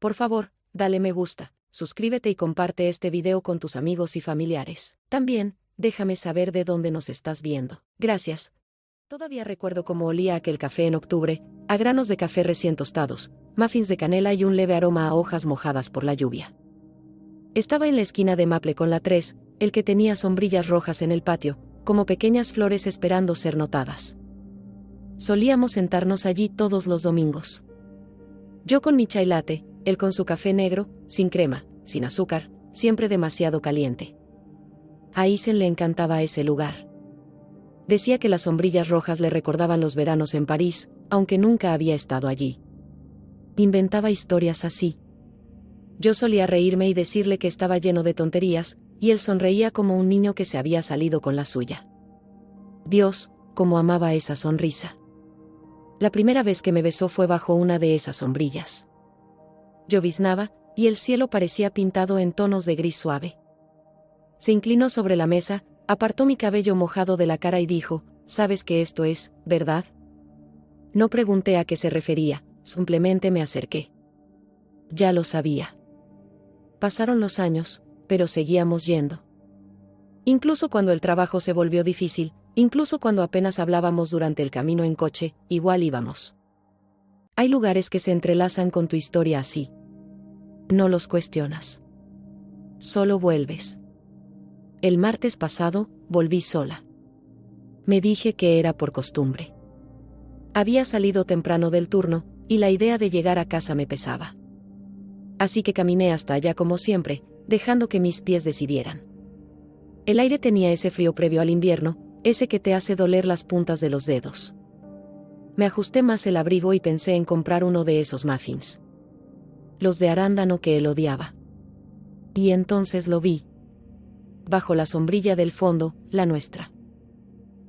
Por favor, dale me gusta, suscríbete y comparte este video con tus amigos y familiares. También, déjame saber de dónde nos estás viendo. Gracias. Todavía recuerdo cómo olía aquel café en octubre, a granos de café recién tostados, muffins de canela y un leve aroma a hojas mojadas por la lluvia. Estaba en la esquina de Maple con la 3, el que tenía sombrillas rojas en el patio, como pequeñas flores esperando ser notadas. Solíamos sentarnos allí todos los domingos. Yo con mi chai latte, él con su café negro, sin crema, sin azúcar, siempre demasiado caliente. A Isen le encantaba ese lugar. Decía que las sombrillas rojas le recordaban los veranos en París, aunque nunca había estado allí. Inventaba historias así. Yo solía reírme y decirle que estaba lleno de tonterías, y él sonreía como un niño que se había salido con la suya. Dios, cómo amaba esa sonrisa. La primera vez que me besó fue bajo una de esas sombrillas. Lloviznaba, y el cielo parecía pintado en tonos de gris suave. Se inclinó sobre la mesa, apartó mi cabello mojado de la cara y dijo, «¿Sabes que esto es, verdad?» No pregunté a qué se refería, simplemente me acerqué. Ya lo sabía. Pasaron los años, pero seguíamos yendo. Incluso cuando el trabajo se volvió difícil, incluso cuando apenas hablábamos durante el camino en coche, igual íbamos. Hay lugares que se entrelazan con tu historia así. No los cuestionas. Solo vuelves. El martes pasado, volví sola. Me dije que era por costumbre. Había salido temprano del turno, y la idea de llegar a casa me pesaba. Así que caminé hasta allá como siempre, dejando que mis pies decidieran. El aire tenía ese frío previo al invierno, ese que te hace doler las puntas de los dedos. Me ajusté más el abrigo y pensé en comprar uno de esos muffins. Los de arándano que él odiaba. Y entonces lo vi. Bajo la sombrilla del fondo, la nuestra.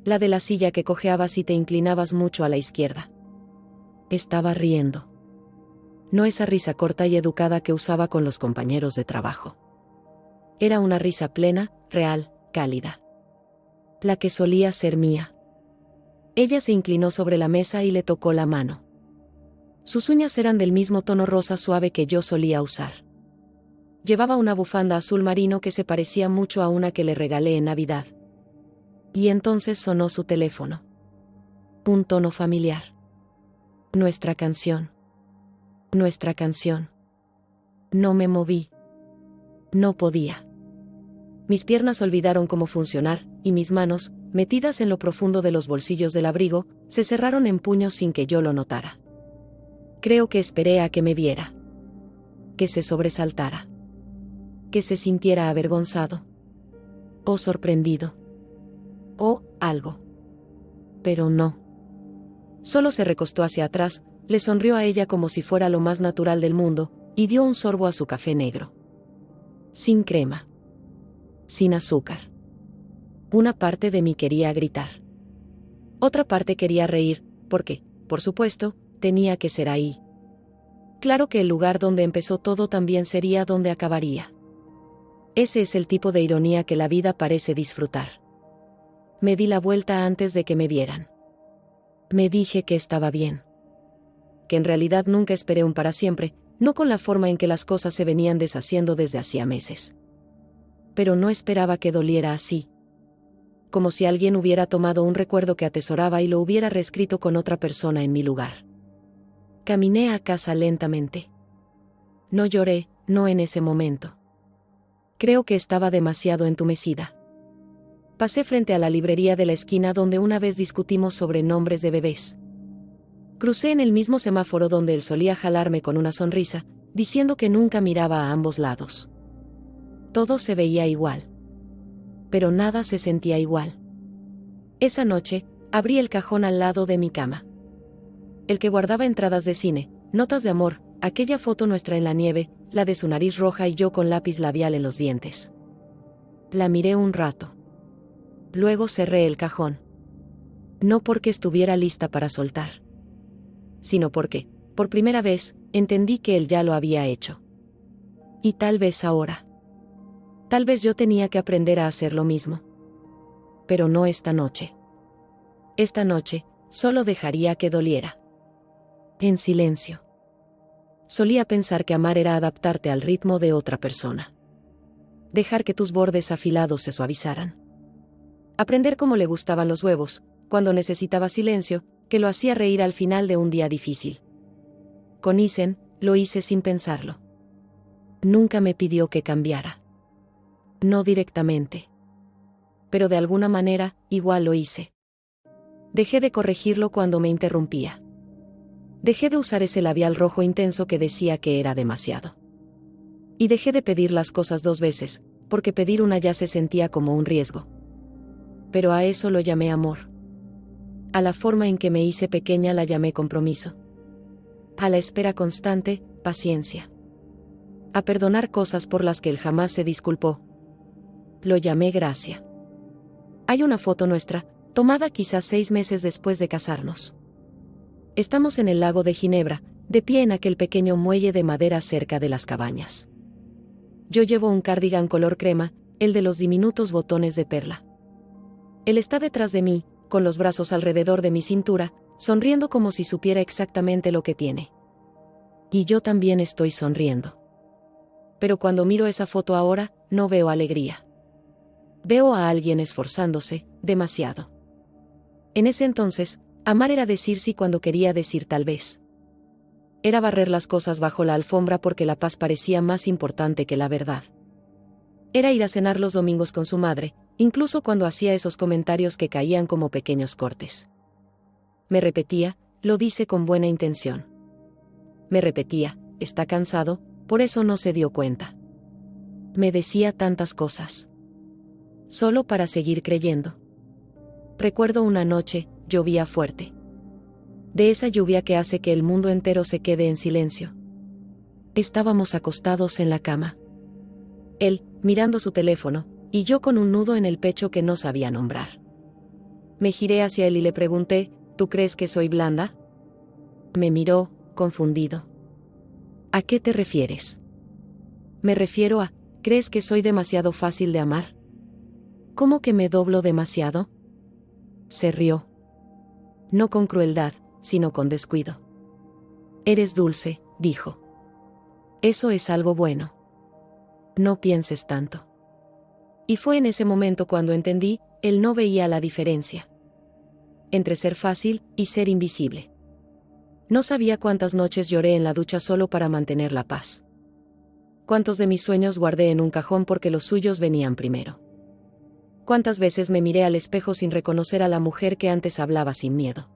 La de la silla que cojeabas y te inclinabas mucho a la izquierda. Estaba riendo. No esa risa corta y educada que usaba con los compañeros de trabajo. Era una risa plena, real, cálida. La que solía ser mía. Ella se inclinó sobre la mesa y le tocó la mano. Sus uñas eran del mismo tono rosa suave que yo solía usar. Llevaba una bufanda azul marino que se parecía mucho a una que le regalé en Navidad. Y entonces sonó su teléfono. Un tono familiar. Nuestra canción. Nuestra canción. No me moví. No podía. Mis piernas olvidaron cómo funcionar, y mis manos, metidas en lo profundo de los bolsillos del abrigo, se cerraron en puños sin que yo lo notara. Creo que esperé a que me viera. Que se sobresaltara. Que se sintiera avergonzado. O sorprendido. O algo. Pero no. Solo se recostó hacia atrás, le sonrió a ella como si fuera lo más natural del mundo, y dio un sorbo a su café negro. Sin crema. Sin azúcar. Una parte de mí quería gritar. Otra parte quería reír, porque, por supuesto, tenía que ser ahí. Claro que el lugar donde empezó todo también sería donde acabaría. Ese es el tipo de ironía que la vida parece disfrutar. Me di la vuelta antes de que me vieran. Me dije que estaba bien. Que en realidad nunca esperé un para siempre, no con la forma en que las cosas se venían deshaciendo desde hacía meses. Pero no esperaba que doliera así. Como si alguien hubiera tomado un recuerdo que atesoraba y lo hubiera reescrito con otra persona en mi lugar. Caminé a casa lentamente. No lloré, no en ese momento. Creo que estaba demasiado entumecida. Pasé frente a la librería de la esquina donde una vez discutimos sobre nombres de bebés. Crucé en el mismo semáforo donde él solía jalarme con una sonrisa, diciendo que nunca miraba a ambos lados. Todo se veía igual. Pero nada se sentía igual. Esa noche, abrí el cajón al lado de mi cama. El que guardaba entradas de cine, notas de amor, aquella foto nuestra en la nieve, la de su nariz roja y yo con lápiz labial en los dientes. La miré un rato. Luego cerré el cajón. No porque estuviera lista para soltar. Sino porque, por primera vez, entendí que él ya lo había hecho. Y tal vez ahora. Tal vez yo tenía que aprender a hacer lo mismo. Pero no esta noche. Esta noche, solo dejaría que doliera. En silencio. solía pensar que amar era adaptarte al ritmo de otra persona. Dejar que tus bordes afilados se suavizaran. Aprender cómo le gustaban los huevos, cuando necesitaba silencio, que lo hacía reír al final de un día difícil. Con Isen, lo hice sin pensarlo. Nunca me pidió que cambiara. No directamente. Pero de alguna manera, igual lo hice. Dejé de corregirlo cuando me interrumpía. Dejé de usar ese labial rojo intenso que decía que era demasiado. Y dejé de pedir las cosas 2 veces, porque pedir una ya se sentía como un riesgo. Pero a eso lo llamé amor. A la forma en que me hice pequeña la llamé compromiso. A la espera constante, paciencia. A perdonar cosas por las que él jamás se disculpó. Lo llamé gracia. Hay una foto nuestra, tomada quizás 6 meses después de casarnos. Estamos en el lago de Ginebra, de pie en aquel pequeño muelle de madera cerca de las cabañas. Yo llevo un cardigan color crema, el de los diminutos botones de perla. Él está detrás de mí, con los brazos alrededor de mi cintura, sonriendo como si supiera exactamente lo que tiene. Y yo también estoy sonriendo. Pero cuando miro esa foto ahora, no veo alegría. Veo a alguien esforzándose, demasiado. En ese entonces, amar era decir sí cuando quería decir tal vez. Era barrer las cosas bajo la alfombra porque la paz parecía más importante que la verdad. Era ir a cenar los domingos con su madre, incluso cuando hacía esos comentarios que caían como pequeños cortes. Me repetía, lo dice con buena intención. Me repetía, está cansado, por eso no se dio cuenta. Me decía tantas cosas. Solo para seguir creyendo. Recuerdo una noche, llovía fuerte. De esa lluvia que hace que el mundo entero se quede en silencio. Estábamos acostados en la cama. Él, mirando su teléfono, y yo con un nudo en el pecho que no sabía nombrar. Me giré hacia él y le pregunté, ¿tú crees que soy blanda? Me miró, confundido. ¿A qué te refieres? Me refiero a, ¿crees que soy demasiado fácil de amar? ¿Cómo que me doblo demasiado? Se rió. No con crueldad, sino con descuido. Eres dulce, dijo. Eso es algo bueno. No pienses tanto. Y fue en ese momento cuando entendí, él no veía la diferencia entre ser fácil y ser invisible. No sabía cuántas noches lloré en la ducha solo para mantener la paz. Cuántos de mis sueños guardé en un cajón porque los suyos venían primero. Cuántas veces me miré al espejo sin reconocer a la mujer que antes hablaba sin miedo.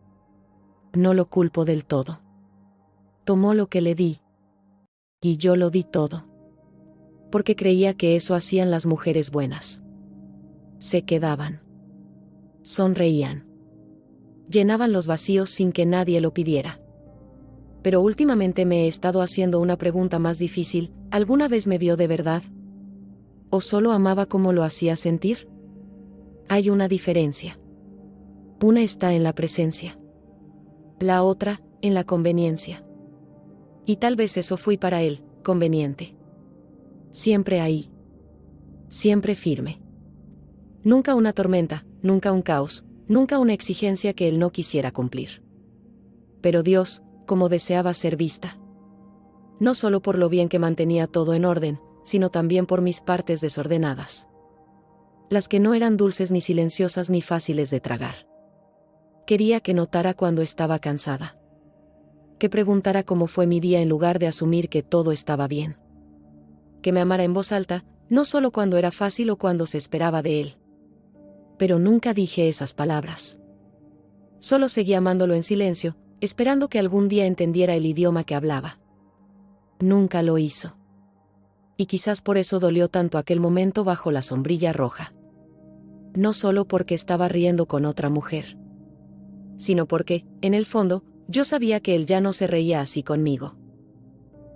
No lo culpo del todo. Tomó lo que le di. Y yo lo di todo. Porque creía que eso hacían las mujeres buenas. Se quedaban. Sonreían. Llenaban los vacíos sin que nadie lo pidiera. Pero últimamente me he estado haciendo una pregunta más difícil, ¿alguna vez me vio de verdad? ¿O solo amaba como lo hacía sentir? Hay una diferencia. Una está en la presencia. La otra, en la conveniencia. Y tal vez eso fui para él, conveniente. Siempre ahí. Siempre firme. Nunca una tormenta, nunca un caos, nunca una exigencia que él no quisiera cumplir. Pero Dios, como deseaba ser vista. No solo por lo bien que mantenía todo en orden, sino también por mis partes desordenadas. Las que no eran dulces ni silenciosas ni fáciles de tragar. Quería que notara cuando estaba cansada. Que preguntara cómo fue mi día en lugar de asumir que todo estaba bien. Que me amara en voz alta, no solo cuando era fácil o cuando se esperaba de él. Pero nunca dije esas palabras. Solo seguí amándolo en silencio, esperando que algún día entendiera el idioma que hablaba. Nunca lo hizo. Y quizás por eso dolió tanto aquel momento bajo la sombrilla roja. No solo porque estaba riendo con otra mujer, sino porque, en el fondo, yo sabía que él ya no se reía así conmigo.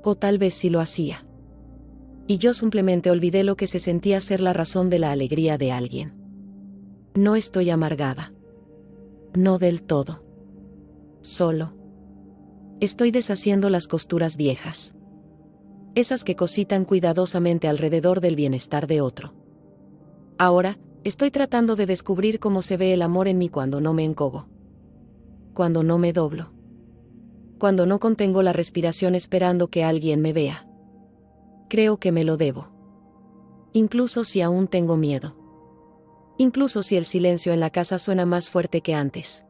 O tal vez sí lo hacía. Y yo simplemente olvidé lo que se sentía ser la razón de la alegría de alguien. No estoy amargada. No del todo. Solo. Estoy deshaciendo las costuras viejas. Esas que cosí tan cuidadosamente alrededor del bienestar de otro. Ahora, estoy tratando de descubrir cómo se ve el amor en mí cuando no me encogo. Cuando no me doblo. cuando no contengo la respiración esperando que alguien me vea. Creo que me lo debo. Incluso si aún tengo miedo. Incluso si el silencio en la casa suena más fuerte que antes.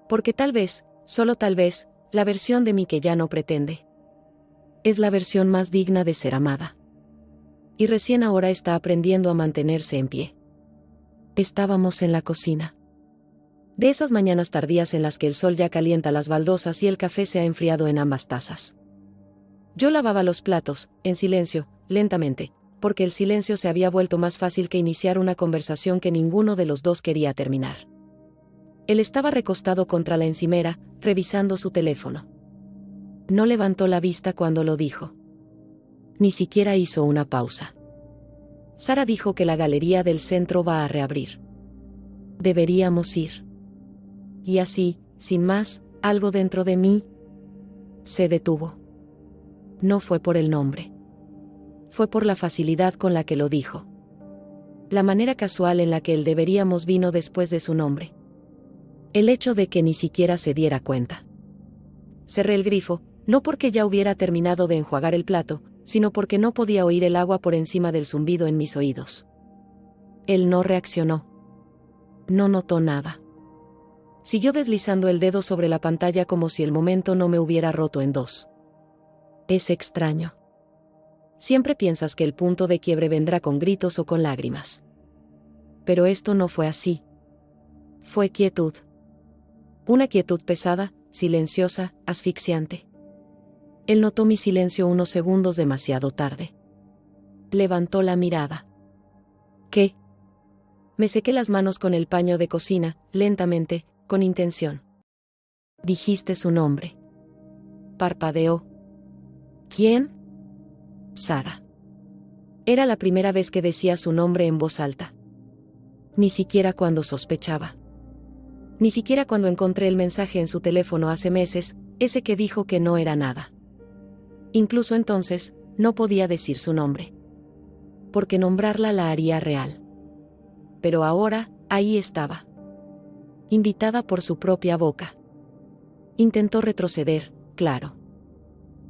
Porque tal vez, solo tal vez, la versión de mí que ya no pretende. Es la versión más digna de ser amada. Y recién ahora está aprendiendo a mantenerse en pie. Estábamos en la cocina. De esas mañanas tardías en las que el sol ya calienta las baldosas y el café se ha enfriado en ambas tazas. Yo lavaba los platos, en silencio, lentamente, porque el silencio se había vuelto más fácil que iniciar una conversación que ninguno de los dos quería terminar. Él estaba recostado contra la encimera, revisando su teléfono. No levantó la vista cuando lo dijo. Ni siquiera hizo una pausa. Sara dijo que la galería del centro va a reabrir. Deberíamos ir. Y así, sin más, algo dentro de mí se detuvo. No fue por el nombre. Fue por la facilidad con la que lo dijo. La manera casual en la que el deberíamos vino después de su nombre. El hecho de que ni siquiera se diera cuenta. Cerré el grifo, no porque ya hubiera terminado de enjuagar el plato, sino porque no podía oír el agua por encima del zumbido en mis oídos. Él no reaccionó. No notó nada. Siguió deslizando el dedo sobre la pantalla como si el momento no me hubiera roto en dos. Es extraño. Siempre piensas que el punto de quiebre vendrá con gritos o con lágrimas. Pero esto no fue así. Fue quietud. Una quietud pesada, silenciosa, asfixiante. Él notó mi silencio unos segundos demasiado tarde. Levantó la mirada. ¿Qué? Me sequé las manos con el paño de cocina, lentamente, con intención. Dijiste su nombre. Parpadeó. ¿Quién? Sara. Era la primera vez que decía su nombre en voz alta. Ni siquiera cuando sospechaba. Ni siquiera cuando encontré el mensaje en su teléfono hace meses, ese que dijo que no era nada. Incluso entonces, no podía decir su nombre. Porque nombrarla la haría real. Pero ahora, ahí estaba. Invitada por su propia boca. Intentó retroceder, claro.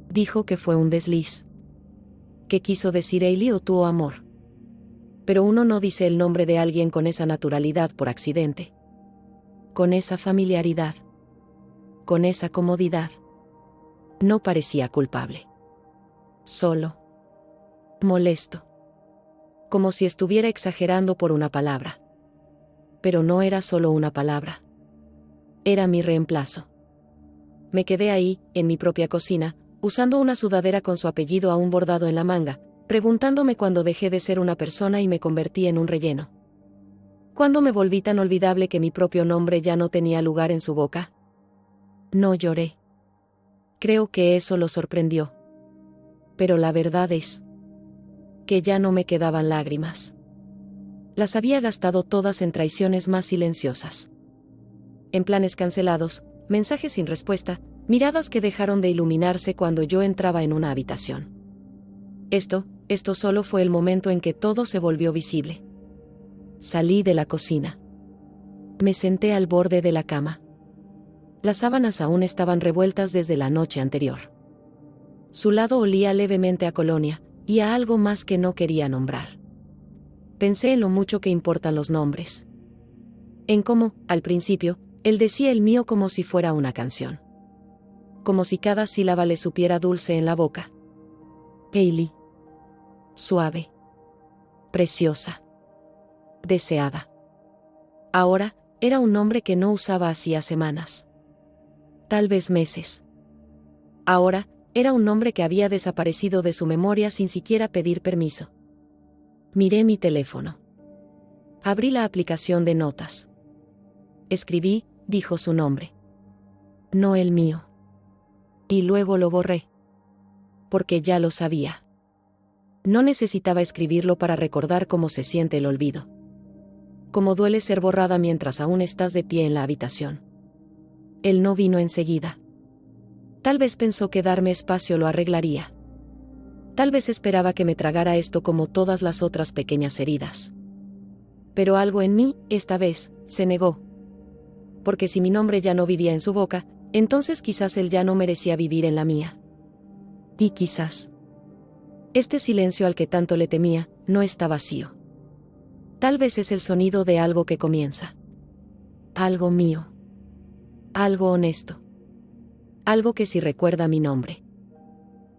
Dijo que fue un desliz. ¿Qué quiso decir Hailey o tu amor? Pero uno no dice el nombre de alguien con esa naturalidad por accidente. Con esa familiaridad. Con esa comodidad. No parecía culpable. Solo. Molesto. Como si estuviera exagerando por una palabra. Pero no era solo una palabra. Era mi reemplazo. Me quedé ahí, en mi propia cocina, usando una sudadera con su apellido aún bordado en la manga, preguntándome cuándo dejé de ser una persona y me convertí en un relleno. ¿Cuándo me volví tan olvidable que mi propio nombre ya no tenía lugar en su boca? No lloré. Creo que eso lo sorprendió. Pero la verdad es que ya no me quedaban lágrimas. Las había gastado todas en traiciones más silenciosas. En planes cancelados, mensajes sin respuesta, miradas que dejaron de iluminarse cuando yo entraba en una habitación. Esto solo fue el momento en que todo se volvió visible. Salí de la cocina. Me senté al borde de la cama. Las sábanas aún estaban revueltas desde la noche anterior. Su lado olía levemente a colonia, y a algo más que no quería nombrar. Pensé en lo mucho que importan los nombres. En cómo, al principio, él decía el mío como si fuera una canción. Como si cada sílaba le supiera dulce en la boca. Hailey. Suave. Preciosa. Deseada. Ahora, era un nombre que no usaba hacía semanas. Tal vez meses. Ahora, era un nombre que había desaparecido de su memoria sin siquiera pedir permiso. Miré mi teléfono. Abrí la aplicación de notas. Escribí, dijo su nombre. No el mío. Y luego lo borré. Porque ya lo sabía. No necesitaba escribirlo para recordar cómo se siente el olvido. Cómo duele ser borrada mientras aún estás de pie en la habitación. Él no vino enseguida. Tal vez pensó que darme espacio lo arreglaría. Tal vez esperaba que me tragara esto como todas las otras pequeñas heridas. Pero algo en mí, esta vez, se negó. Porque si mi nombre ya no vivía en su boca, entonces quizás él ya no merecía vivir en la mía. Y quizás este silencio al que tanto le temía no está vacío. Tal vez es el sonido de algo que comienza. Algo mío. Algo honesto. Algo que sí recuerda mi nombre.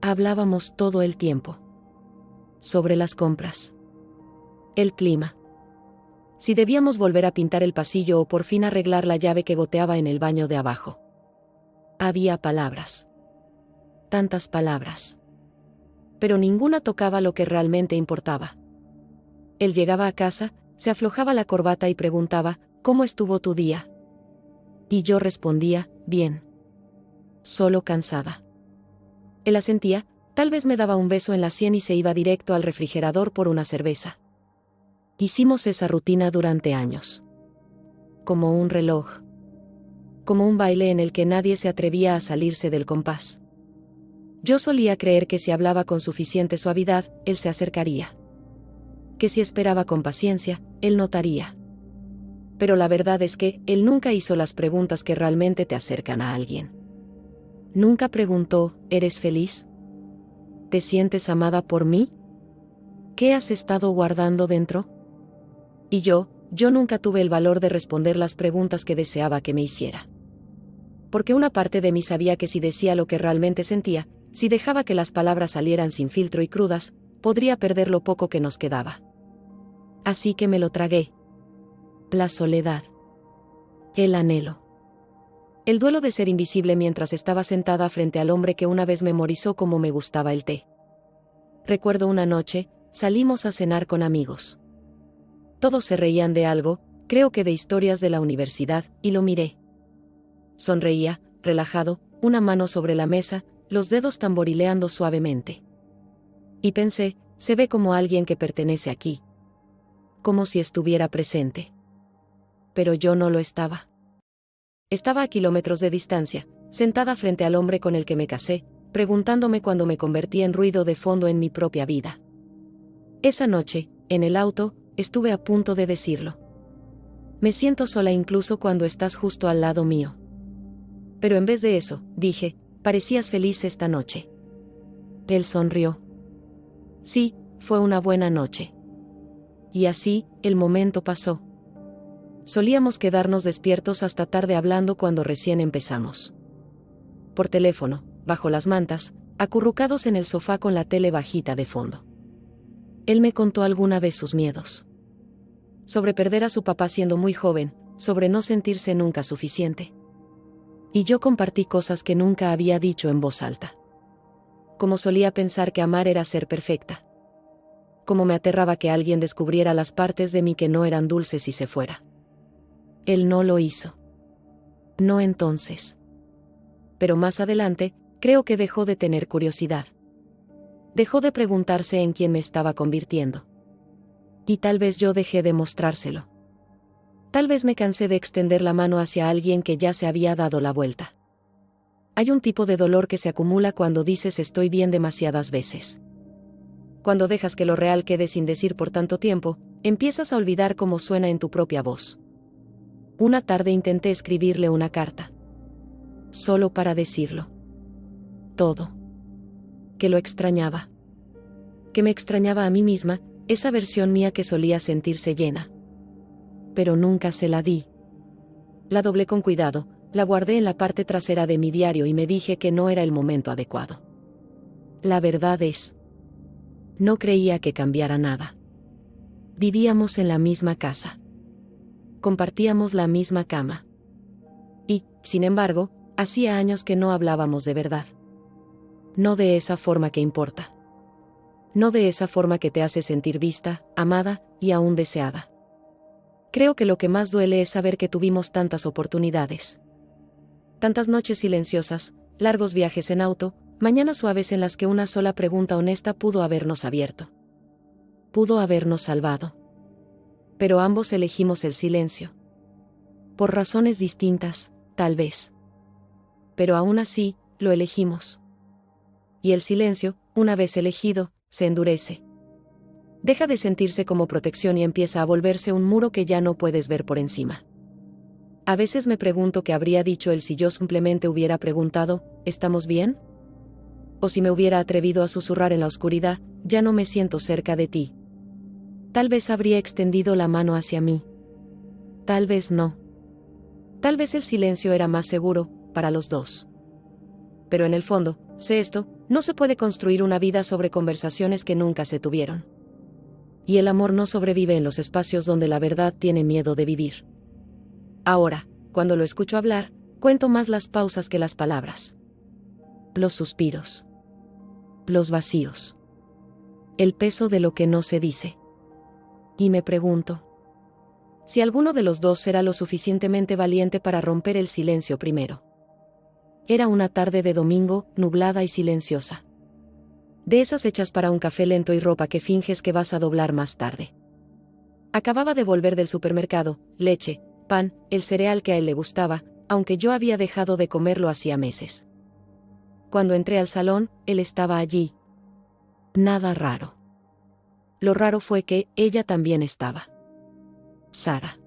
Hablábamos todo el tiempo. Sobre las compras. El clima. Si debíamos volver a pintar el pasillo o por fin arreglar la llave que goteaba en el baño de abajo. Había palabras. Tantas palabras. Pero ninguna tocaba lo que realmente importaba. Él llegaba a casa, se aflojaba la corbata y preguntaba, ¿cómo estuvo tu día? Y yo respondía, bien. Solo cansada. Él asentía, tal vez me daba un beso en la sien y se iba directo al refrigerador por una cerveza. Hicimos esa rutina durante años. Como un reloj. Como un baile en el que nadie se atrevía a salirse del compás. Yo solía creer que si hablaba con suficiente suavidad, él se acercaría. Que si esperaba con paciencia, él notaría. Pero la verdad es que él nunca hizo las preguntas que realmente te acercan a alguien. Nunca preguntó, ¿eres feliz? ¿Te sientes amada por mí? ¿Qué has estado guardando dentro? Y yo nunca tuve el valor de responder las preguntas que deseaba que me hiciera. Porque una parte de mí sabía que si decía lo que realmente sentía, si dejaba que las palabras salieran sin filtro y crudas, podría perder lo poco que nos quedaba. Así que me lo tragué. La soledad. El anhelo. El duelo de ser invisible mientras estaba sentada frente al hombre que una vez memorizó cómo me gustaba el té. Recuerdo una noche, salimos a cenar con amigos. Todos se reían de algo, creo que de historias de la universidad, y lo miré. Sonreía, relajado, una mano sobre la mesa, los dedos tamborileando suavemente. Y pensé, se ve como alguien que pertenece aquí. Como si estuviera presente. Pero yo no lo estaba. Estaba a kilómetros de distancia, sentada frente al hombre con el que me casé, preguntándome cuándo me convertí en ruido de fondo en mi propia vida. Esa noche, en el auto, estuve a punto de decirlo. Me siento sola incluso cuando estás justo al lado mío. Pero en vez de eso, dije, parecías feliz esta noche. Él sonrió. Sí, fue una buena noche. Y así, el momento pasó. Solíamos quedarnos despiertos hasta tarde hablando cuando recién empezamos. Por teléfono, bajo las mantas, acurrucados en el sofá con la tele bajita de fondo. Él me contó alguna vez sus miedos. Sobre perder a su papá siendo muy joven, sobre no sentirse nunca suficiente. Y yo compartí cosas que nunca había dicho en voz alta. Como solía pensar que amar era ser perfecta. Como me aterraba que alguien descubriera las partes de mí que no eran dulces y se fuera. Él no lo hizo. No entonces. Pero más adelante, creo que dejó de tener curiosidad. Dejó de preguntarse en quién me estaba convirtiendo. Y tal vez yo dejé de mostrárselo. Tal vez me cansé de extender la mano hacia alguien que ya se había dado la vuelta. Hay un tipo de dolor que se acumula cuando dices estoy bien demasiadas veces. Cuando dejas que lo real quede sin decir por tanto tiempo, empiezas a olvidar cómo suena en tu propia voz. Una tarde intenté escribirle una carta. Solo para decirlo. Todo. Que lo extrañaba. Que me extrañaba a mí misma, esa versión mía que solía sentirse llena. Pero nunca se la di. La doblé con cuidado, la guardé en la parte trasera de mi diario y me dije que no era el momento adecuado. La verdad es, no creía que cambiara nada. Vivíamos en la misma casa. Compartíamos la misma cama. Y, sin embargo, hacía años que no hablábamos de verdad. No de esa forma que importa. No de esa forma que te hace sentir vista, amada y aún deseada. Creo que lo que más duele es saber que tuvimos tantas oportunidades. Tantas noches silenciosas, largos viajes en auto, mañanas suaves en las que una sola pregunta honesta pudo habernos abierto. Pudo habernos salvado. Pero ambos elegimos el silencio. Por razones distintas, tal vez. Pero aún así, lo elegimos. Y el silencio, una vez elegido, se endurece. Deja de sentirse como protección y empieza a volverse un muro que ya no puedes ver por encima. A veces me pregunto qué habría dicho él si yo simplemente hubiera preguntado, ¿estamos bien? O si me hubiera atrevido a susurrar en la oscuridad, ya no me siento cerca de ti. Tal vez habría extendido la mano hacia mí. Tal vez no. Tal vez el silencio era más seguro, para los dos. Pero en el fondo, sé esto, no se puede construir una vida sobre conversaciones que nunca se tuvieron. Y el amor no sobrevive en los espacios donde la verdad tiene miedo de vivir. Ahora, cuando lo escucho hablar, cuento más las pausas que las palabras. Los suspiros. Los vacíos. El peso de lo que no se dice. Y me pregunto si alguno de los dos será lo suficientemente valiente para romper el silencio primero. Era una tarde de domingo, nublada y silenciosa. De esas hechas para un café lento y ropa que finges que vas a doblar más tarde. Acababa de volver del supermercado, leche, pan, el cereal que a él le gustaba, aunque yo había dejado de comerlo hacía meses. Cuando entré al salón, él estaba allí. Nada raro. Lo raro fue que ella también estaba. Sara.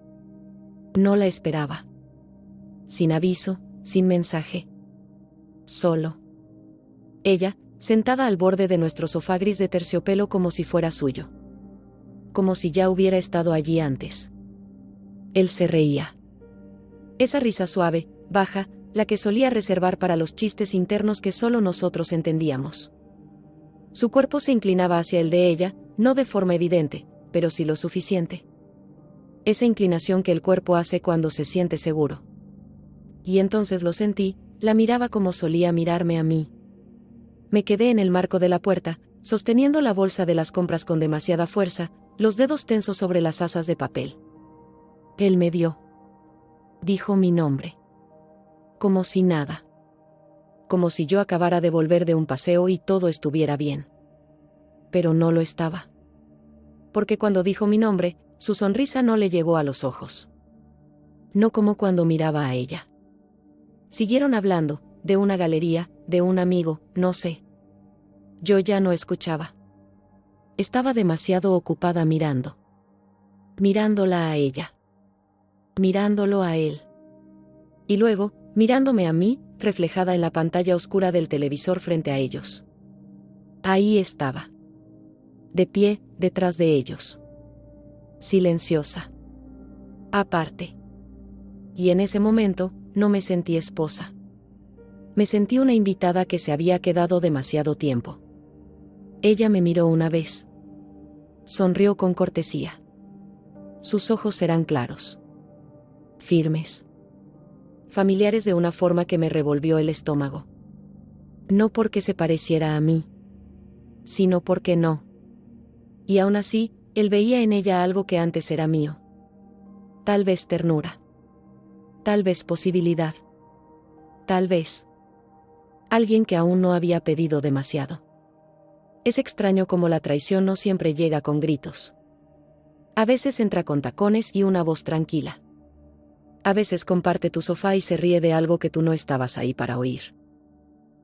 No la esperaba. Sin aviso, sin mensaje. Solo. Ella, sentada al borde de nuestro sofá gris de terciopelo como si fuera suyo. Como si ya hubiera estado allí antes. Él se reía. Esa risa suave, baja, la que solía reservar para los chistes internos que solo nosotros entendíamos. Su cuerpo se inclinaba hacia el de ella, no de forma evidente, pero sí lo suficiente. Esa inclinación que el cuerpo hace cuando se siente seguro. Y entonces lo sentí, la miraba como solía mirarme a mí. Me quedé en el marco de la puerta, sosteniendo la bolsa de las compras con demasiada fuerza, los dedos tensos sobre las asas de papel. Él me vio. Dijo mi nombre. Como si nada. Como si yo acabara de volver de un paseo y todo estuviera bien. Pero no lo estaba. Porque cuando dijo mi nombre, su sonrisa no le llegó a los ojos. No como cuando miraba a ella. Siguieron hablando, de una galería, de un amigo, no sé. Yo ya no escuchaba. Estaba demasiado ocupada mirando. Mirándola a ella. Mirándolo a él. Y luego, mirándome a mí, reflejada en la pantalla oscura del televisor frente a ellos. Ahí estaba. De pie, detrás de ellos. Silenciosa. Aparte. Y en ese momento, no me sentí esposa. Me sentí una invitada que se había quedado demasiado tiempo. Ella me miró una vez. Sonrió con cortesía. Sus ojos eran claros. Firmes. Familiares de una forma que me revolvió el estómago. No porque se pareciera a mí. Sino porque no. Y aún así, él veía en ella algo que antes era mío. Tal vez ternura. Tal vez posibilidad. Tal vez. Alguien que aún no había pedido demasiado. Es extraño cómo la traición no siempre llega con gritos. A veces entra con tacones y una voz tranquila. A veces comparte tu sofá y se ríe de algo que tú no estabas ahí para oír.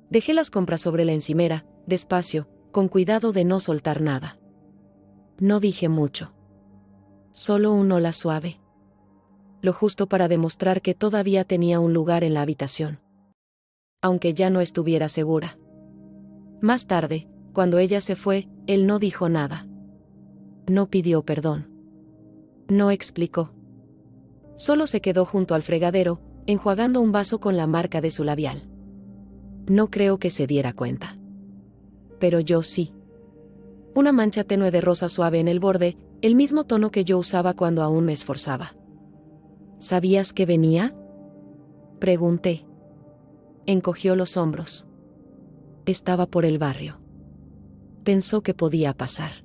Dejé las compras sobre la encimera, despacio, con cuidado de no soltar nada. No dije mucho. Solo un hola suave. Lo justo para demostrar que todavía tenía un lugar en la habitación. Aunque ya no estuviera segura. Más tarde, cuando ella se fue, él no dijo nada. No pidió perdón. No explicó. Solo se quedó junto al fregadero, enjuagando un vaso con la marca de su labial. No creo que se diera cuenta. Pero yo sí. Una mancha tenue de rosa suave en el borde, el mismo tono que yo usaba cuando aún me esforzaba. ¿Sabías que venía? Pregunté. Encogió los hombros. Estaba por el barrio. Pensó que podía pasar.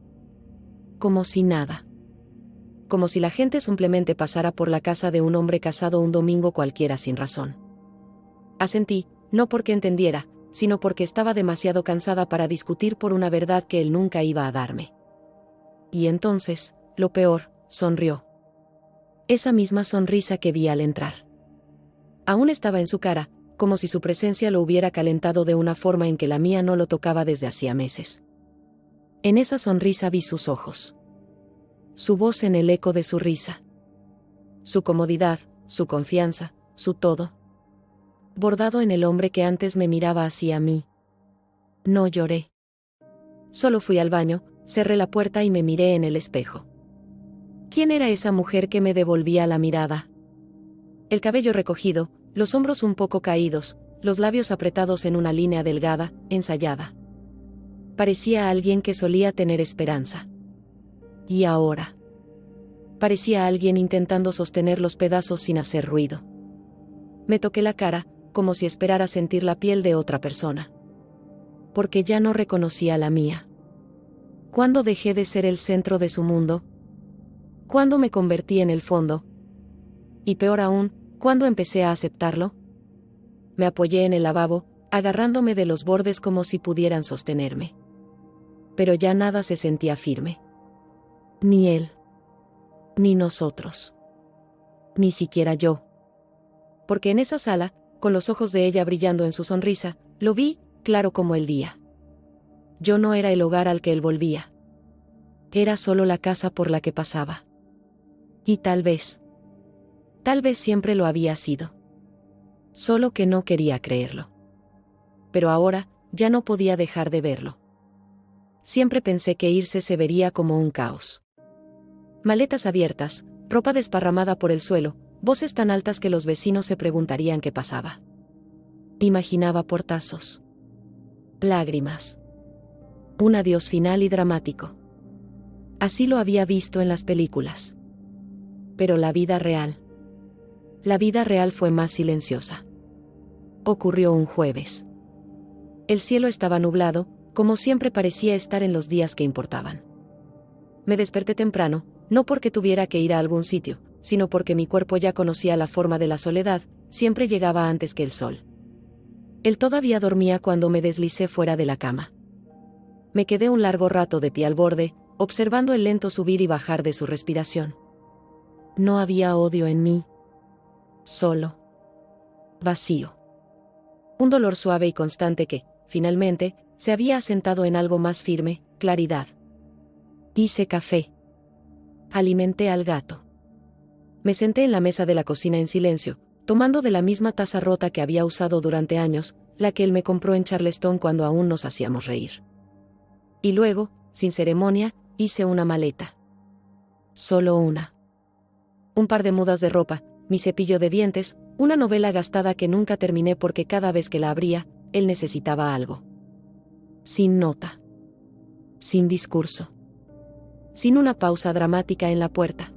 Como si nada. Como si la gente simplemente pasara por la casa de un hombre casado un domingo cualquiera sin razón. Asentí, no porque entendiera, sino porque estaba demasiado cansada para discutir por una verdad que él nunca iba a darme. Y entonces, lo peor, sonrió. Esa misma sonrisa que vi al entrar. Aún estaba en su cara, como si su presencia lo hubiera calentado de una forma en que la mía no lo tocaba desde hacía meses. En esa sonrisa vi sus ojos. Su voz en el eco de su risa. Su comodidad, su confianza, su todo. Bordado en el hombre que antes me miraba así a mí. No lloré. Solo fui al baño, cerré la puerta y me miré en el espejo. ¿Quién era esa mujer que me devolvía la mirada? El cabello recogido, los hombros un poco caídos, los labios apretados en una línea delgada, ensayada. Parecía alguien que solía tener esperanza. Y ahora. Parecía alguien intentando sostener los pedazos sin hacer ruido. Me toqué la cara, como si esperara sentir la piel de otra persona. Porque ya no reconocía la mía. ¿Cuándo dejé de ser el centro de su mundo? ¿Cuándo me convertí en el fondo? Y peor aún, ¿cuándo empecé a aceptarlo? Me apoyé en el lavabo, agarrándome de los bordes como si pudieran sostenerme. Pero ya nada se sentía firme. Ni él. Ni nosotros. Ni siquiera yo. Porque en esa sala, con los ojos de ella brillando en su sonrisa, lo vi, claro como el día. Yo no era el hogar al que él volvía. Era solo la casa por la que pasaba. Y tal vez siempre lo había sido. Solo que no quería creerlo. Pero ahora, ya no podía dejar de verlo. Siempre pensé que irse se vería como un caos. Maletas abiertas, ropa desparramada por el suelo, voces tan altas que los vecinos se preguntarían qué pasaba. Imaginaba portazos. Lágrimas. Un adiós final y dramático. Así lo había visto en las películas. Pero la vida real fue más silenciosa. Ocurrió un jueves. El cielo estaba nublado, como siempre parecía estar en los días que importaban. Me desperté temprano, no porque tuviera que ir a algún sitio, sino porque mi cuerpo ya conocía la forma de la soledad, siempre llegaba antes que el sol. Él todavía dormía cuando me deslicé fuera de la cama. Me quedé un largo rato de pie al borde, observando el lento subir y bajar de su respiración. No había odio en mí. Solo. Vacío. Un dolor suave y constante que, finalmente, se había asentado en algo más firme, claridad. Hice café. Alimenté al gato. Me senté en la mesa de la cocina en silencio, tomando de la misma taza rota que había usado durante años, la que él me compró en Charleston cuando aún nos hacíamos reír. Y luego, sin ceremonia, hice una maleta. Solo una. Un par de mudas de ropa, mi cepillo de dientes, una novela gastada que nunca terminé porque cada vez que la abría, él necesitaba algo. Sin nota. Sin discurso. Sin una pausa dramática en la puerta.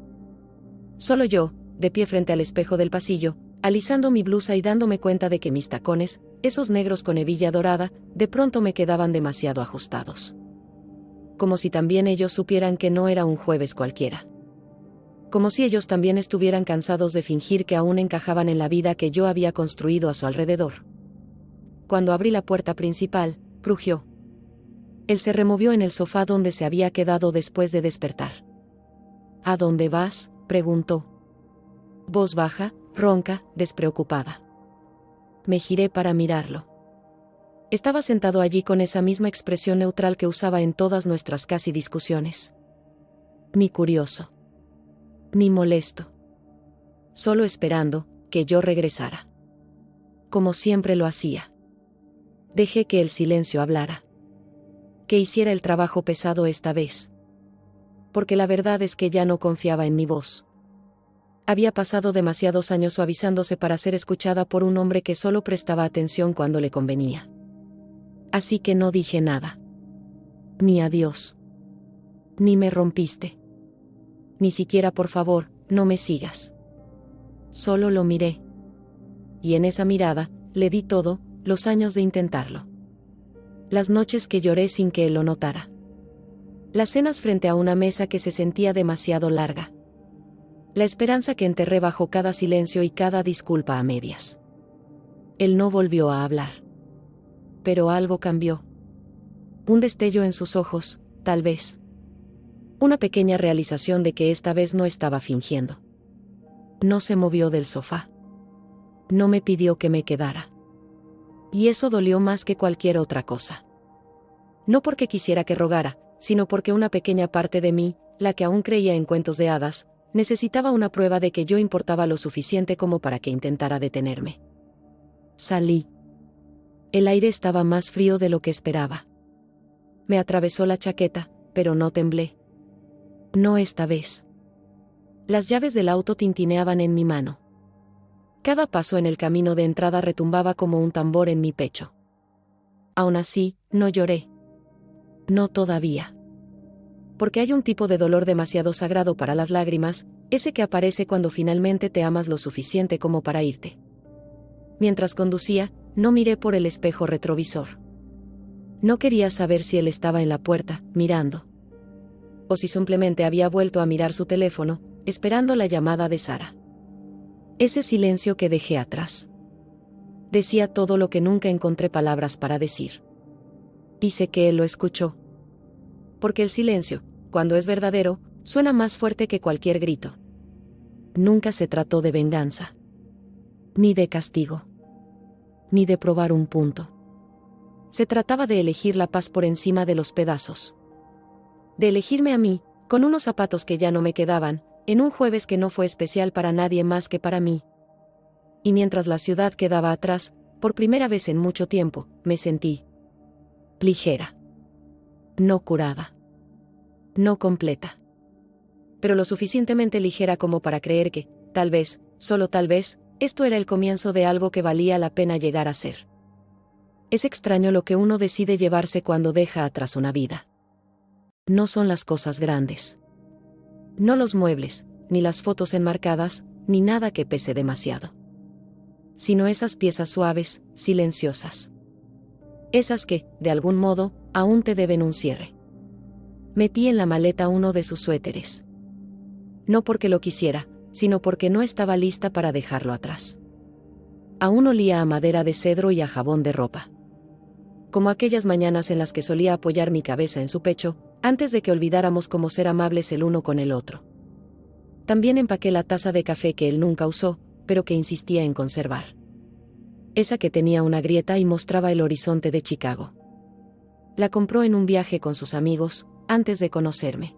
Solo yo, de pie frente al espejo del pasillo, alisando mi blusa y dándome cuenta de que mis tacones, esos negros con hebilla dorada, de pronto me quedaban demasiado ajustados. Como si también ellos supieran que no era un jueves cualquiera. Como si ellos también estuvieran cansados de fingir que aún encajaban en la vida que yo había construido a su alrededor. Cuando abrí la puerta principal, crujió. Él se removió en el sofá donde se había quedado después de despertar. ¿A dónde vas?, preguntó. Voz baja, ronca, despreocupada. Me giré para mirarlo. Estaba sentado allí con esa misma expresión neutral que usaba en todas nuestras casi discusiones. Ni curioso. Ni molesto. Solo esperando que yo regresara. Como siempre lo hacía. Dejé que el silencio hablara. Que hiciera el trabajo pesado esta vez. Porque la verdad es que ya no confiaba en mi voz. Había pasado demasiados años suavizándose para ser escuchada por un hombre que solo prestaba atención cuando le convenía. Así que no dije nada. Ni adiós. Ni me rompiste. Ni siquiera por favor, no me sigas. Solo lo miré. Y en esa mirada, le di todo, los años de intentarlo. Las noches que lloré sin que él lo notara. Las cenas frente a una mesa que se sentía demasiado larga. La esperanza que enterré bajo cada silencio y cada disculpa a medias. Él no volvió a hablar. Pero algo cambió. Un destello en sus ojos, tal vez. Una pequeña realización de que esta vez no estaba fingiendo. No se movió del sofá. No me pidió que me quedara. Y eso dolió más que cualquier otra cosa. No porque quisiera que rogara, sino porque una pequeña parte de mí, la que aún creía en cuentos de hadas, necesitaba una prueba de que yo importaba lo suficiente como para que intentara detenerme. Salí. El aire estaba más frío de lo que esperaba. Me atravesó la chaqueta, pero no temblé. No esta vez. Las llaves del auto tintineaban en mi mano. Cada paso en el camino de entrada retumbaba como un tambor en mi pecho. Aún así, no lloré. No todavía. Porque hay un tipo de dolor demasiado sagrado para las lágrimas, ese que aparece cuando finalmente te amas lo suficiente como para irte. Mientras conducía, no miré por el espejo retrovisor. No quería saber si él estaba en la puerta, mirando. O si simplemente había vuelto a mirar su teléfono, esperando la llamada de Sara. Ese silencio que dejé atrás. Decía todo lo que nunca encontré palabras para decir. Y sé que él lo escuchó. Porque el silencio, cuando es verdadero, suena más fuerte que cualquier grito. Nunca se trató de venganza. Ni de castigo. Ni de probar un punto. Se trataba de elegir la paz por encima de los pedazos. De elegirme a mí, con unos zapatos que ya no me quedaban, en un jueves que no fue especial para nadie más que para mí. Y mientras la ciudad quedaba atrás, por primera vez en mucho tiempo, me sentí ligera. No curada. No completa. Pero lo suficientemente ligera como para creer que, tal vez, solo tal vez, esto era el comienzo de algo que valía la pena llegar a ser. Es extraño lo que uno decide llevarse cuando deja atrás una vida. No son las cosas grandes. No los muebles, ni las fotos enmarcadas, ni nada que pese demasiado. Sino esas piezas suaves, silenciosas. Esas que, de algún modo, aún te deben un cierre. Metí en la maleta uno de sus suéteres. No porque lo quisiera, sino porque no estaba lista para dejarlo atrás. Aún olía a madera de cedro y a jabón de ropa. Como aquellas mañanas en las que solía apoyar mi cabeza en su pecho, antes de que olvidáramos cómo ser amables el uno con el otro. También empaqué la taza de café que él nunca usó, pero que insistía en conservar. Esa que tenía una grieta y mostraba el horizonte de Chicago. La compró en un viaje con sus amigos, antes de conocerme.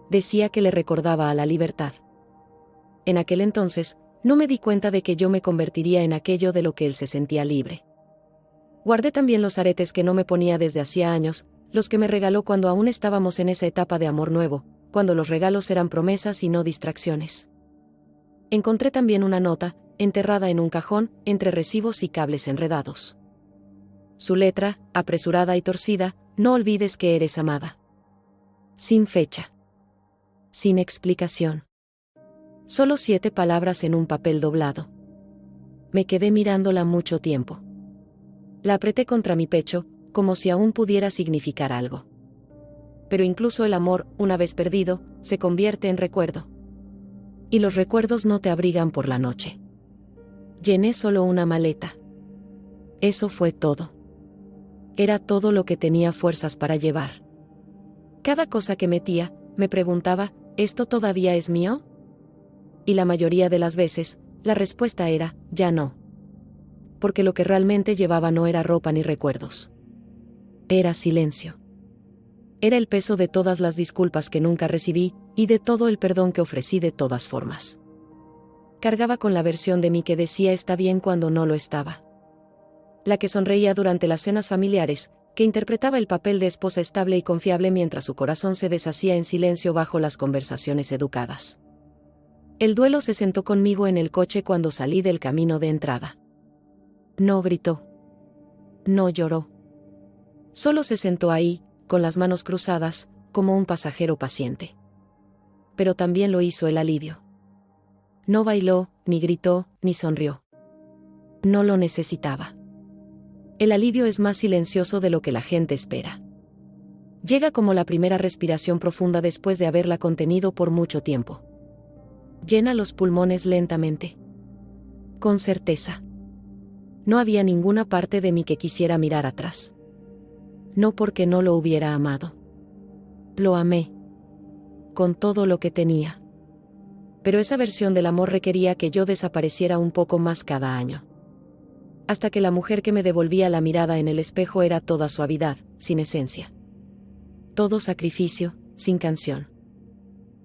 Decía que le recordaba a la libertad. En aquel entonces, no me di cuenta de que yo me convertiría en aquello de lo que él se sentía libre. Guardé también los aretes que no me ponía desde hacía años, los que me regaló cuando aún estábamos en esa etapa de amor nuevo, cuando los regalos eran promesas y no distracciones. Encontré también una nota, enterrada en un cajón, entre recibos y cables enredados. Su letra, apresurada y torcida, no olvides que eres amada. Sin fecha. Sin explicación. Solo 7 palabras en un papel doblado. Me quedé mirándola mucho tiempo. La apreté contra mi pecho, como si aún pudiera significar algo. Pero incluso el amor, una vez perdido, se convierte en recuerdo. Y los recuerdos no te abrigan por la noche. Llené solo una maleta. Eso fue todo. Era todo lo que tenía fuerzas para llevar. Cada cosa que metía, me preguntaba, ¿esto todavía es mío? Y la mayoría de las veces, la respuesta era, ya no. Porque lo que realmente llevaba no era ropa ni recuerdos. Era silencio. Era el peso de todas las disculpas que nunca recibí, y de todo el perdón que ofrecí de todas formas. Cargaba con la versión de mí que decía está bien cuando no lo estaba. La que sonreía durante las cenas familiares, que interpretaba el papel de esposa estable y confiable mientras su corazón se deshacía en silencio bajo las conversaciones educadas. El duelo se sentó conmigo en el coche cuando salí del camino de entrada. No gritó. No lloró. Solo se sentó ahí, con las manos cruzadas, como un pasajero paciente. Pero también lo hizo el alivio. No bailó, ni gritó, ni sonrió. No lo necesitaba. El alivio es más silencioso de lo que la gente espera. Llega como la primera respiración profunda después de haberla contenido por mucho tiempo. Llena los pulmones lentamente. Con certeza. No había ninguna parte de mí que quisiera mirar atrás. No porque no lo hubiera amado. Lo amé. Con todo lo que tenía. Pero esa versión del amor requería que yo desapareciera un poco más cada año. Hasta que la mujer que me devolvía la mirada en el espejo era toda suavidad, sin esencia. Todo sacrificio, sin canción.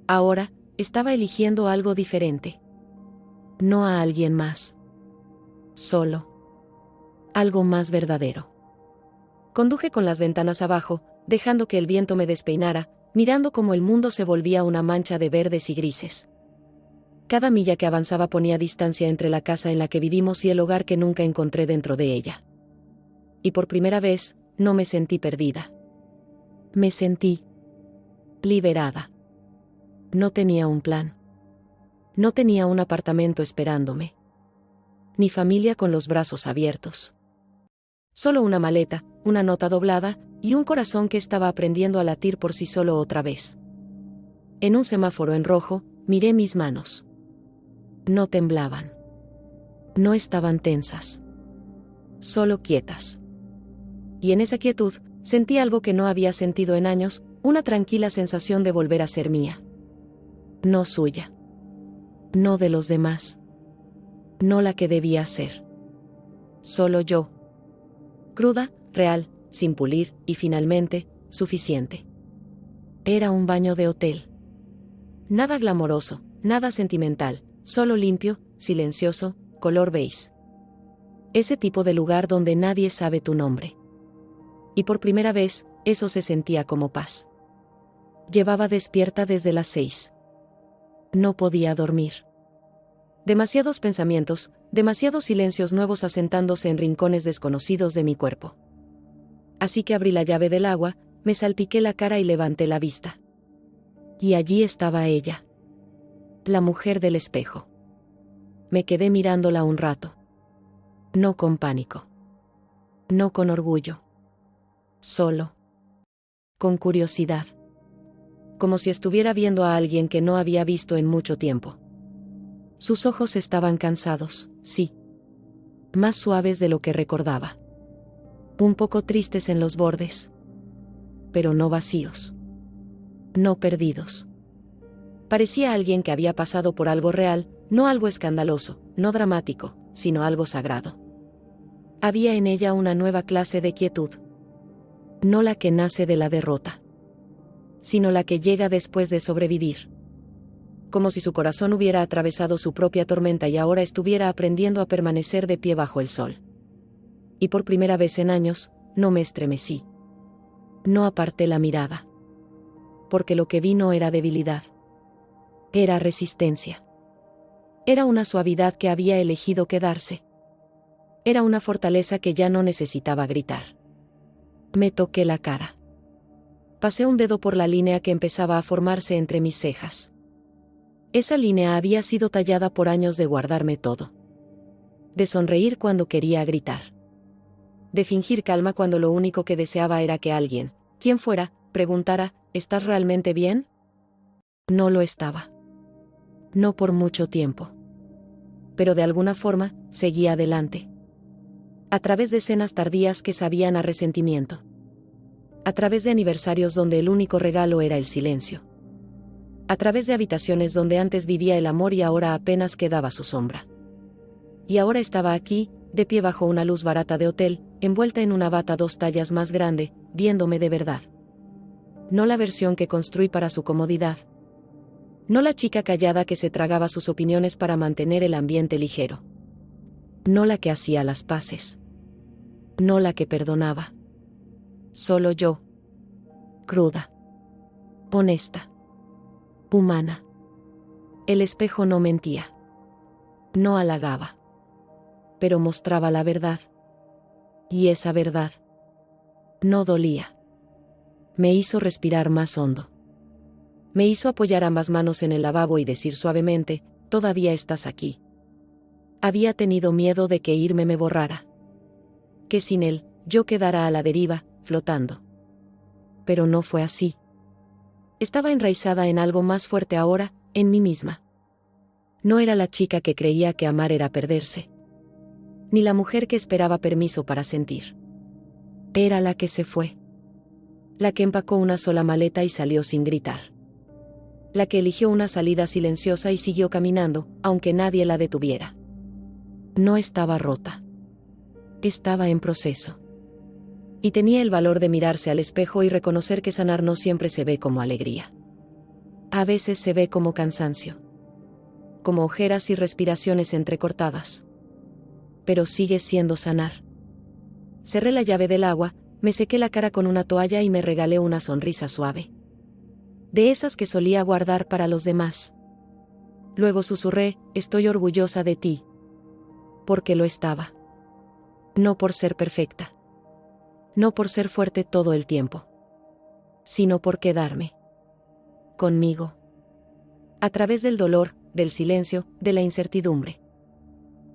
Ahora, estaba eligiendo algo diferente. No a alguien más. Solo. Algo más verdadero. Conduje con las ventanas abajo, dejando que el viento me despeinara, mirando cómo el mundo se volvía una mancha de verdes y grises. Cada milla que avanzaba ponía distancia entre la casa en la que vivimos y el hogar que nunca encontré dentro de ella. Y por primera vez, no me sentí perdida. Me sentí liberada. No tenía un plan. No tenía un apartamento esperándome. Ni familia con los brazos abiertos. Solo una maleta, una nota doblada, y un corazón que estaba aprendiendo a latir por sí solo otra vez. En un semáforo en rojo, miré mis manos. No temblaban. No estaban tensas. Solo quietas. Y en esa quietud, sentí algo que no había sentido en años, una tranquila sensación de volver a ser mía. No suya. No de los demás. No la que debía ser. Solo yo. Cruda, real, sin pulir, y finalmente, suficiente. Era un baño de hotel. Nada glamoroso, nada sentimental, solo limpio, silencioso, color beige. Ese tipo de lugar donde nadie sabe tu nombre. Y por primera vez, eso se sentía como paz. Llevaba despierta desde las 6. No podía dormir. Demasiados pensamientos, demasiados silencios nuevos asentándose en rincones desconocidos de mi cuerpo. Así que abrí la llave del agua, me salpiqué la cara y levanté la vista. Y allí estaba ella. La mujer del espejo. Me quedé mirándola un rato. No con pánico. No con orgullo. Solo. Con curiosidad. Como si estuviera viendo a alguien que no había visto en mucho tiempo. Sus ojos estaban cansados, sí. Más suaves de lo que recordaba. Un poco tristes en los bordes. Pero no vacíos. No perdidos. Parecía alguien que había pasado por algo real, no algo escandaloso, no dramático, sino algo sagrado. Había en ella una nueva clase de quietud. No la que nace de la derrota, sino la que llega después de sobrevivir. Como si su corazón hubiera atravesado su propia tormenta y ahora estuviera aprendiendo a permanecer de pie bajo el sol. Y por primera vez en años, no me estremecí. No aparté la mirada. Porque lo que vi no era debilidad. Era resistencia. Era una suavidad que había elegido quedarse. Era una fortaleza que ya no necesitaba gritar. Me toqué la cara. Pasé un dedo por la línea que empezaba a formarse entre mis cejas. Esa línea había sido tallada por años de guardarme todo. De sonreír cuando quería gritar. De fingir calma cuando lo único que deseaba era que alguien, quien fuera, preguntara, ¿estás realmente bien? No lo estaba. No por mucho tiempo. Pero de alguna forma, seguía adelante. A través de escenas tardías que sabían a resentimiento. A través de aniversarios donde el único regalo era el silencio. A través de habitaciones donde antes vivía el amor y ahora apenas quedaba su sombra. Y ahora estaba aquí, de pie bajo una luz barata de hotel, envuelta en una bata 2 tallas más grande, viéndome de verdad. No la versión que construí para su comodidad. No la chica callada que se tragaba sus opiniones para mantener el ambiente ligero. No la que hacía las paces. No la que perdonaba. Solo yo. Cruda. Honesta. Humana. El espejo no mentía. No halagaba. Pero mostraba la verdad. Y esa verdad no dolía. Me hizo respirar más hondo. Me hizo apoyar ambas manos en el lavabo y decir suavemente, todavía estás aquí. Había tenido miedo de que irme me borrara. Que sin él, yo quedara a la deriva, flotando. Pero no fue así. Estaba enraizada en algo más fuerte ahora, en mí misma. No era la chica que creía que amar era perderse. Ni la mujer que esperaba permiso para sentir. Era la que se fue. La que empacó una sola maleta y salió sin gritar. La que eligió una salida silenciosa y siguió caminando, aunque nadie la detuviera. No estaba rota. Estaba en proceso. Y tenía el valor de mirarse al espejo y reconocer que sanar no siempre se ve como alegría. A veces se ve como cansancio, como ojeras y respiraciones entrecortadas. Pero sigue siendo sanar. Cerré la llave del agua, me sequé la cara con una toalla y me regalé una sonrisa suave. De esas que solía guardar para los demás. Luego susurré, estoy orgullosa de ti. Porque lo estaba. No por ser perfecta. No por ser fuerte todo el tiempo. Sino por quedarme. Conmigo. A través del dolor, del silencio, de la incertidumbre.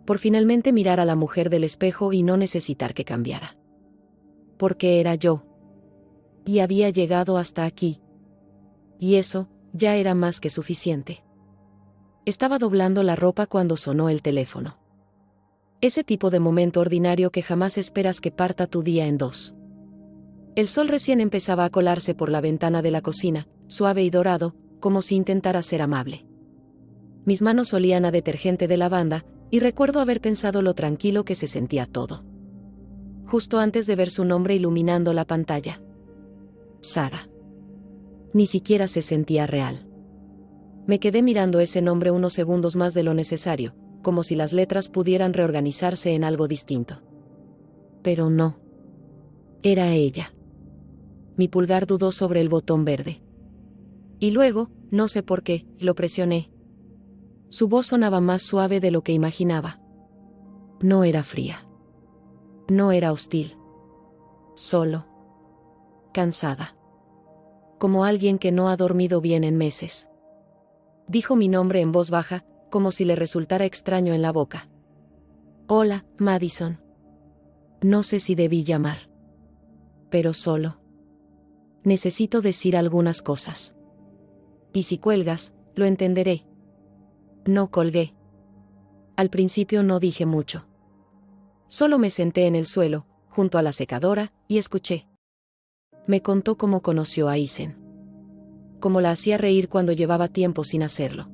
Por finalmente mirar a la mujer del espejo y no necesitar que cambiara. Porque era yo. Y había llegado hasta aquí. Y eso, ya era más que suficiente. Estaba doblando la ropa cuando sonó el teléfono. Ese tipo de momento ordinario que jamás esperas que parta tu día en dos. El sol recién empezaba a colarse por la ventana de la cocina, suave y dorado, como si intentara ser amable. Mis manos olían a detergente de lavanda, y recuerdo haber pensado lo tranquilo que se sentía todo. Justo antes de ver su nombre iluminando la pantalla. Sara. Ni siquiera se sentía real. Me quedé mirando ese nombre unos segundos más de lo necesario, como si las letras pudieran reorganizarse en algo distinto. Pero no. Era ella. Mi pulgar dudó sobre el botón verde. Y luego, no sé por qué, lo presioné. Su voz sonaba más suave de lo que imaginaba. No era fría. No era hostil. Solo. Cansada. Como alguien que no ha dormido bien en meses. Dijo mi nombre en voz baja, como si le resultara extraño en la boca. Hola, Madison. No sé si debí llamar. Pero solo. Necesito decir algunas cosas. Y si cuelgas, lo entenderé. No colgué. Al principio no dije mucho. Solo me senté en el suelo, junto a la secadora, y escuché. Me contó cómo conoció a Isen. Cómo la hacía reír cuando llevaba tiempo sin hacerlo.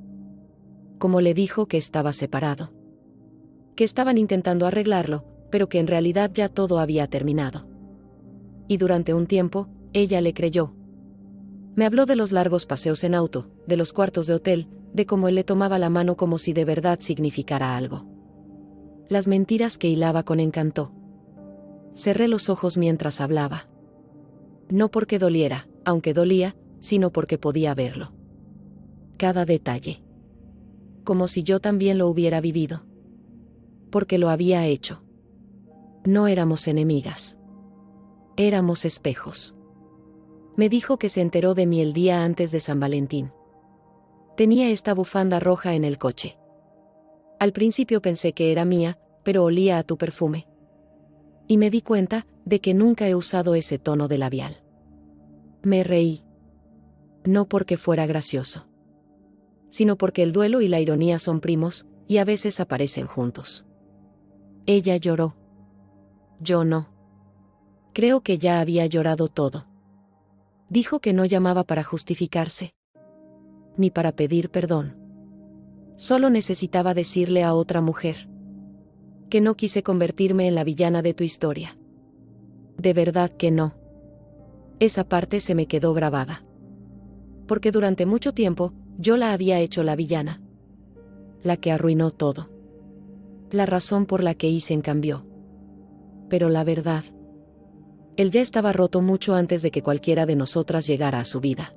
Cómo le dijo que estaba separado. Que estaban intentando arreglarlo, pero que en realidad ya todo había terminado. Y durante un tiempo, ella le creyó. Me habló de los largos paseos en auto, de los cuartos de hotel, de cómo él le tomaba la mano como si de verdad significara algo. Las mentiras que hilaba con encanto. Cerré los ojos mientras hablaba. No porque doliera, aunque dolía, sino porque podía verlo. Cada detalle. Como si yo también lo hubiera vivido. Porque lo había hecho. No éramos enemigas. Éramos espejos. Me dijo que se enteró de mí el día antes de San Valentín. Tenía esta bufanda roja en el coche. Al principio pensé que era mía, pero olía a tu perfume. Y me di cuenta de que nunca he usado ese tono de labial. Me reí. No porque fuera gracioso. Sino porque el duelo y la ironía son primos, y a veces aparecen juntos. Ella lloró. Yo no. Creo que ya había llorado todo. Dijo que no llamaba para justificarse. Ni para pedir perdón. Solo necesitaba decirle a otra mujer. Que no quise convertirme en la villana de tu historia. De verdad que no. Esa parte se me quedó grabada. Porque durante mucho tiempo, yo la había hecho la villana. La que arruinó todo. La razón por la que Isen cambió. Pero la verdad. Él ya estaba roto mucho antes de que cualquiera de nosotras llegara a su vida.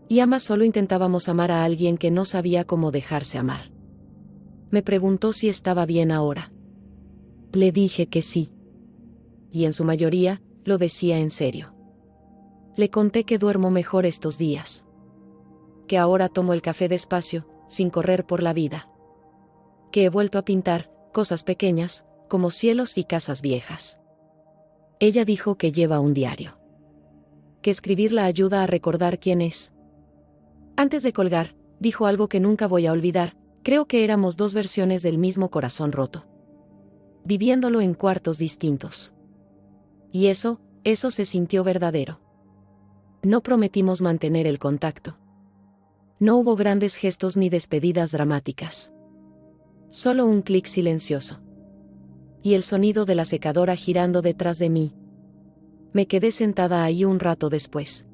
Y ambas solo intentábamos amar a alguien que no sabía cómo dejarse amar. Me preguntó si estaba bien ahora. Le dije que sí. Y en su mayoría, lo decía en serio. Le conté que duermo mejor estos días. Que ahora tomo el café despacio, sin correr por la vida. Que he vuelto a pintar, cosas pequeñas, como cielos y casas viejas. Ella dijo que lleva un diario. Que escribir la ayuda a recordar quién es. Antes de colgar, dijo algo que nunca voy a olvidar, creo que éramos dos versiones del mismo corazón roto. Viviéndolo en cuartos distintos. Y eso se sintió verdadero. No prometimos mantener el contacto. No hubo grandes gestos ni despedidas dramáticas. Solo un clic silencioso. Y el sonido de la secadora girando detrás de mí. Me quedé sentada ahí un rato después.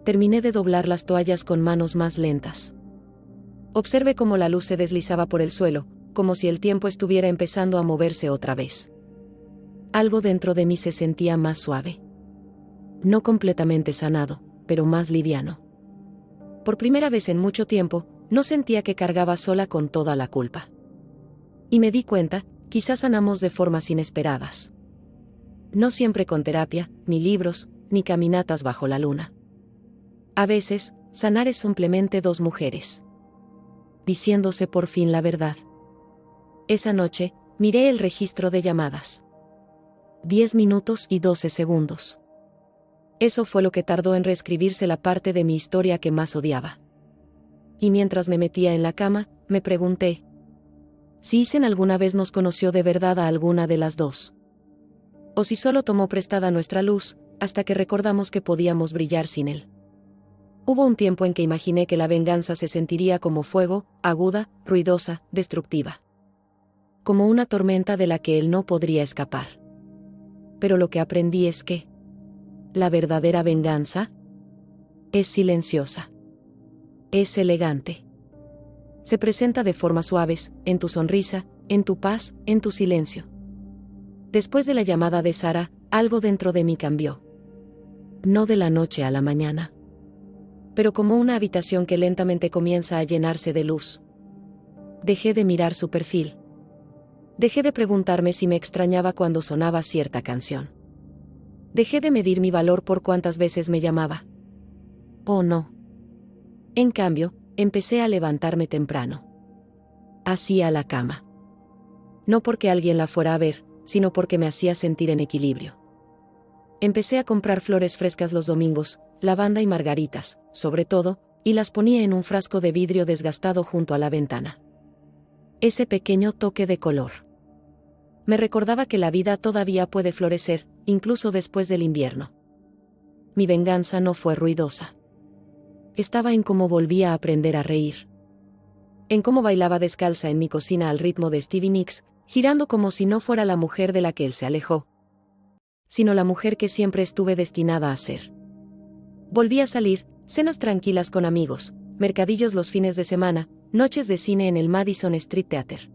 Terminé de doblar las toallas con manos más lentas. Observé cómo la luz se deslizaba por el suelo, como si el tiempo estuviera empezando a moverse otra vez. Algo dentro de mí se sentía más suave. No completamente sanado, pero más liviano. Por primera vez en mucho tiempo, no sentía que cargaba sola con toda la culpa. Y me di cuenta, quizás sanamos de formas inesperadas. No siempre con terapia, ni libros, ni caminatas bajo la luna. A veces, sanar es simplemente dos mujeres diciéndose por fin la verdad. Esa noche, miré el registro de llamadas. 10 minutos y 12 segundos. Eso fue lo que tardó en reescribirse la parte de mi historia que más odiaba. Y mientras me metía en la cama, me pregunté si Isen alguna vez nos conoció de verdad a alguna de las dos. O si solo tomó prestada nuestra luz, hasta que recordamos que podíamos brillar sin él. Hubo un tiempo en que imaginé que la venganza se sentiría como fuego, aguda, ruidosa, destructiva. Como una tormenta de la que él no podría escapar. Pero lo que aprendí es que la verdadera venganza es silenciosa. Es elegante. Se presenta de formas suaves, en tu sonrisa, en tu paz, en tu silencio. Después de la llamada de Sara, algo dentro de mí cambió. No de la noche a la mañana. Pero como una habitación que lentamente comienza a llenarse de luz. Dejé de mirar su perfil. Dejé de preguntarme si me extrañaba cuando sonaba cierta canción. Dejé de medir mi valor por cuántas veces me llamaba. Oh no. En cambio, empecé a levantarme temprano. Hacía la cama. No porque alguien la fuera a ver, sino porque me hacía sentir en equilibrio. Empecé a comprar flores frescas los domingos, lavanda y margaritas, sobre todo, y las ponía en un frasco de vidrio desgastado junto a la ventana. Ese pequeño toque de color me recordaba que la vida todavía puede florecer, incluso después del invierno. Mi venganza no fue ruidosa. Estaba en cómo volvía a aprender a reír. En cómo bailaba descalza en mi cocina al ritmo de Stevie Nicks, girando como si no fuera la mujer de la que él se alejó, sino la mujer que siempre estuve destinada a ser. Volví a salir, cenas tranquilas con amigos, mercadillos los fines de semana, noches de cine en el Madison Street Theater.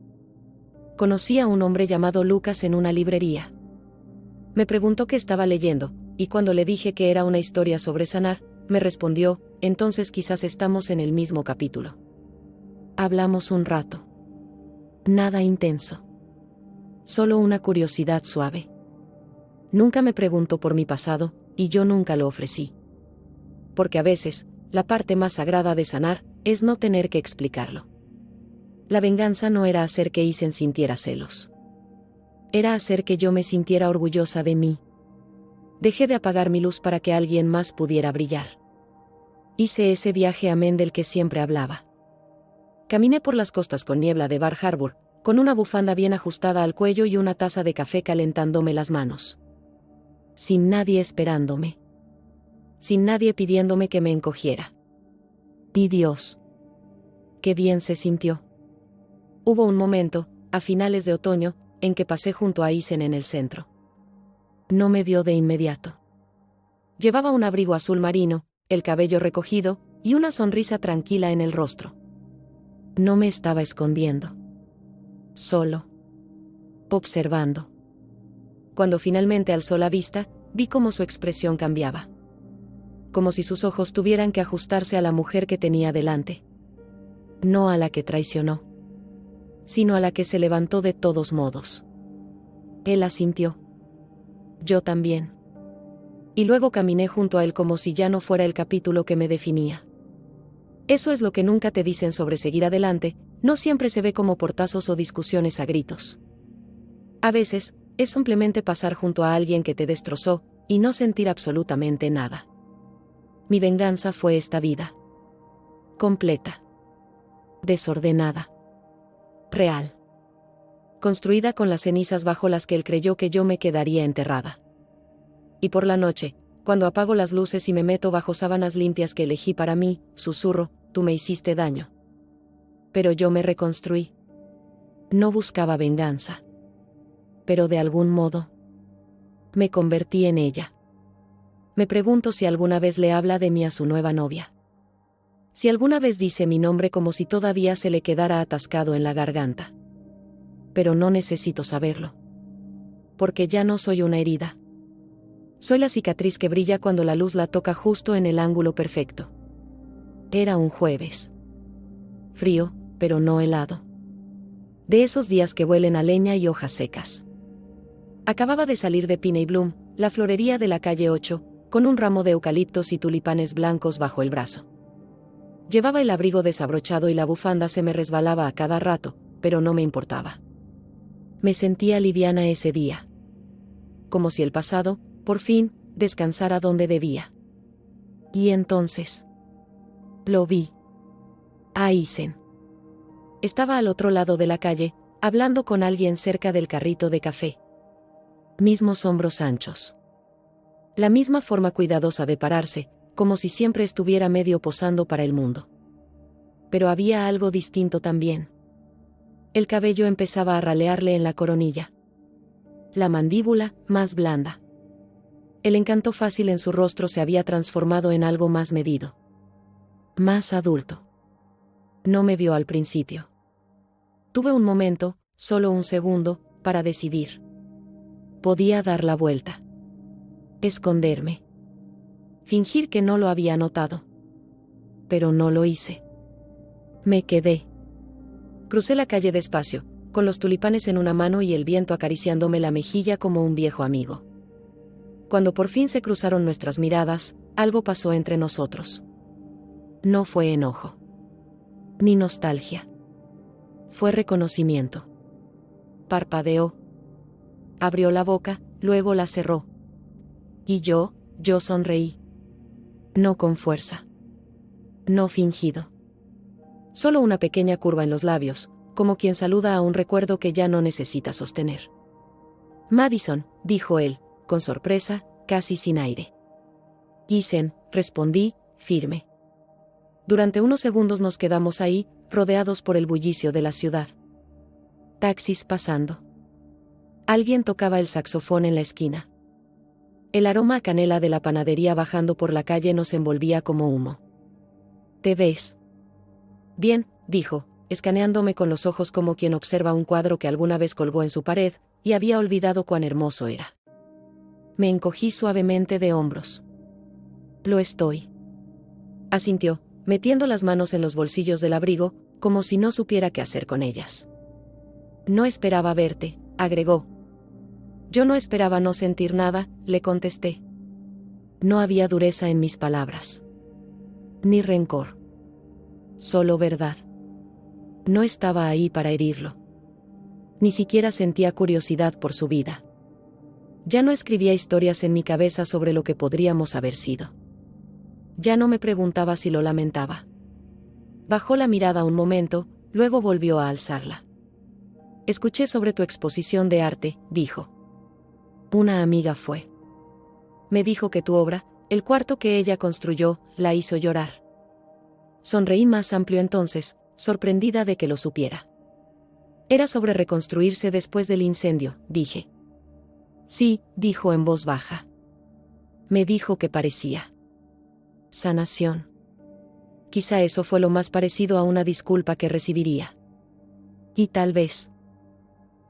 Conocí a un hombre llamado Lucas en una librería. Me preguntó qué estaba leyendo, y cuando le dije que era una historia sobre sanar, me respondió, entonces quizás estamos en el mismo capítulo. Hablamos un rato. Nada intenso. Solo una curiosidad suave. Nunca me preguntó por mi pasado, y yo nunca lo ofrecí. Porque a veces, la parte más sagrada de sanar, es no tener que explicarlo. La venganza no era hacer que Isen sintiera celos. Era hacer que yo me sintiera orgullosa de mí. Dejé de apagar mi luz para que alguien más pudiera brillar. Hice ese viaje amén del que siempre hablaba. Caminé por las costas con niebla de Bar Harbor, con una bufanda bien ajustada al cuello y una taza de café calentándome las manos. Sin nadie esperándome. Sin nadie pidiéndome que me encogiera. Y Dios. Qué bien se sintió. Hubo un momento, a finales de otoño, en que pasé junto a Isen en el centro. No me vio de inmediato. Llevaba un abrigo azul marino, el cabello recogido, y una sonrisa tranquila en el rostro. No me estaba escondiendo. Solo. Observando. Cuando finalmente alzó la vista, vi cómo su expresión cambiaba. Como si sus ojos tuvieran que ajustarse a la mujer que tenía delante. No a la que traicionó, sino a la que se levantó de todos modos. Él asintió. Yo también. Y luego caminé junto a él como si ya no fuera el capítulo que me definía. Eso es lo que nunca te dicen sobre seguir adelante, no siempre se ve como portazos o discusiones a gritos. A veces, es simplemente pasar junto a alguien que te destrozó, y no sentir absolutamente nada. Mi venganza fue esta vida. Completa. Desordenada. Real. Construida con las cenizas bajo las que él creyó que yo me quedaría enterrada. Y por la noche, cuando apago las luces y me meto bajo sábanas limpias que elegí para mí, susurro, tú me hiciste daño. Pero yo me reconstruí. No buscaba venganza. Pero de algún modo, me convertí en ella. Me pregunto si alguna vez le habla de mí a su nueva novia. Si alguna vez dice mi nombre como si todavía se le quedara atascado en la garganta. Pero no necesito saberlo. Porque ya no soy una herida. Soy la cicatriz que brilla cuando la luz la toca justo en el ángulo perfecto. Era un jueves. Frío, pero no helado. De esos días que huelen a leña y hojas secas. Acababa de salir de Pine y Bloom, la florería de la calle 8, con un ramo de eucaliptos y tulipanes blancos bajo el brazo. Llevaba el abrigo desabrochado y la bufanda se me resbalaba a cada rato, pero no me importaba. Me sentía liviana ese día. Como si el pasado, por fin, descansara donde debía. Y entonces lo vi. A Isen. Estaba al otro lado de la calle, hablando con alguien cerca del carrito de café. Mismos hombros anchos. La misma forma cuidadosa de pararse, como si siempre estuviera medio posando para el mundo. Pero había algo distinto también. El cabello empezaba a ralearle en la coronilla. La mandíbula, más blanda. El encanto fácil en su rostro se había transformado en algo más medido. Más adulto. No me vio al principio. Tuve un momento, solo un segundo, para decidir. Podía dar la vuelta. Esconderme. Fingir que no lo había notado. Pero no lo hice. Me quedé. Crucé la calle despacio, con los tulipanes en una mano y el viento acariciándome la mejilla como un viejo amigo. Cuando por fin se cruzaron nuestras miradas, algo pasó entre nosotros. No fue enojo. Ni nostalgia. Fue reconocimiento. Parpadeó. Abrió la boca, luego la cerró. Y yo sonreí. No con fuerza. No fingido. Solo una pequeña curva en los labios, como quien saluda a un recuerdo que ya no necesita sostener. Madison, dijo él, con sorpresa, casi sin aire. Isen, respondí, firme. Durante unos segundos nos quedamos ahí, rodeados por el bullicio de la ciudad. Taxis pasando. Alguien tocaba el saxofón en la esquina. El aroma a canela de la panadería bajando por la calle nos envolvía como humo. ¿Te ves? Bien, dijo, escaneándome con los ojos como quien observa un cuadro que alguna vez colgó en su pared, y había olvidado cuán hermoso era. Me encogí suavemente de hombros. Lo estoy. Asintió, metiendo las manos en los bolsillos del abrigo, como si no supiera qué hacer con ellas. No esperaba verte, agregó. Yo no esperaba no sentir nada, le contesté. No había dureza en mis palabras. Ni rencor. Solo verdad. No estaba ahí para herirlo. Ni siquiera sentía curiosidad por su vida. Ya no escribía historias en mi cabeza sobre lo que podríamos haber sido. Ya no me preguntaba si lo lamentaba. Bajó la mirada un momento, luego volvió a alzarla. Escuché sobre tu exposición de arte, dijo. Una amiga fue. Me dijo que tu obra, el cuarto que ella construyó, la hizo llorar. Sonreí más amplio entonces, sorprendida de que lo supiera. Era sobre reconstruirse después del incendio, dije. Sí, dijo en voz baja. Me dijo que parecía. Sanación. Quizá eso fue lo más parecido a una disculpa que recibiría. Y tal vez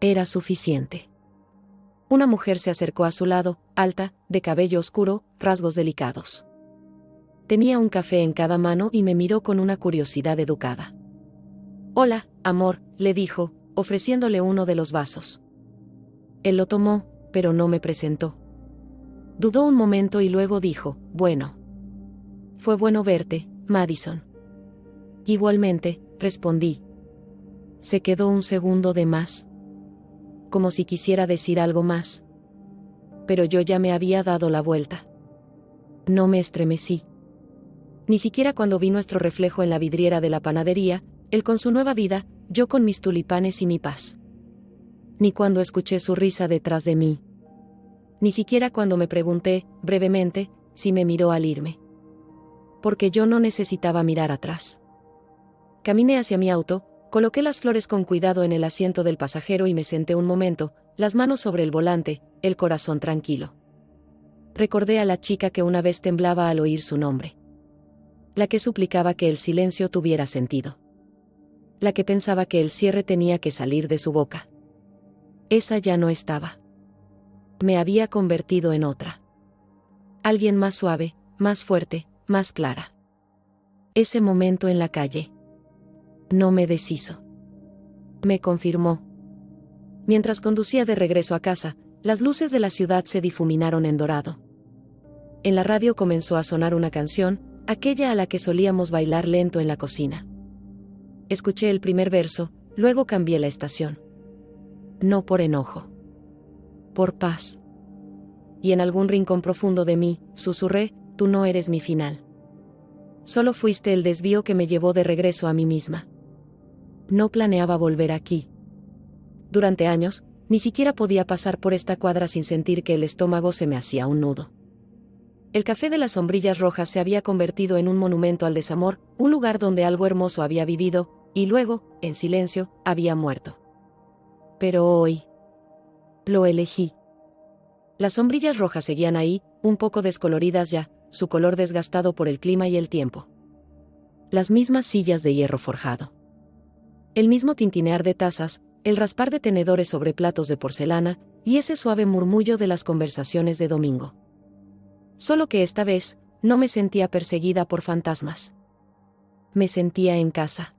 era suficiente. Una mujer se acercó a su lado, alta, de cabello oscuro, rasgos delicados. Tenía un café en cada mano y me miró con una curiosidad educada. Hola, amor, le dijo, ofreciéndole uno de los vasos. Él lo tomó, pero no me presentó. Dudó un momento y luego dijo, bueno. Fue bueno verte, Madison. Igualmente, respondí. Se quedó un segundo de más. Como si quisiera decir algo más. Pero yo ya me había dado la vuelta. No me estremecí. Ni siquiera cuando vi nuestro reflejo en la vidriera de la panadería, él con su nueva vida, yo con mis tulipanes y mi paz. Ni cuando escuché su risa detrás de mí. Ni siquiera cuando me pregunté, brevemente, si me miró al irme. Porque yo no necesitaba mirar atrás. Caminé hacia mi auto, coloqué las flores con cuidado en el asiento del pasajero y me senté un momento, las manos sobre el volante, el corazón tranquilo. Recordé a la chica que una vez temblaba al oír su nombre. La que suplicaba que el silencio tuviera sentido. La que pensaba que el cierre tenía que salir de su boca. Esa ya no estaba. Me había convertido en otra. Alguien más suave, más fuerte, más clara. Ese momento en la calle. No me deshizo. Me confirmó. Mientras conducía de regreso a casa, las luces de la ciudad se difuminaron en dorado. En la radio comenzó a sonar una canción, aquella a la que solíamos bailar lento en la cocina. Escuché el primer verso, luego cambié la estación. No por enojo. Por paz. Y en algún rincón profundo de mí, susurré, tú no eres mi final. Solo fuiste el desvío que me llevó de regreso a mí misma. No planeaba volver aquí. Durante años, ni siquiera podía pasar por esta cuadra sin sentir que el estómago se me hacía un nudo. El café de las sombrillas rojas se había convertido en un monumento al desamor, un lugar donde algo hermoso había vivido, y luego, en silencio, había muerto. Pero hoy lo elegí. Las sombrillas rojas seguían ahí, un poco descoloridas ya, su color desgastado por el clima y el tiempo. Las mismas sillas de hierro forjado. El mismo tintinear de tazas, el raspar de tenedores sobre platos de porcelana, y ese suave murmullo de las conversaciones de domingo. Solo que esta vez, no me sentía perseguida por fantasmas. Me sentía en casa.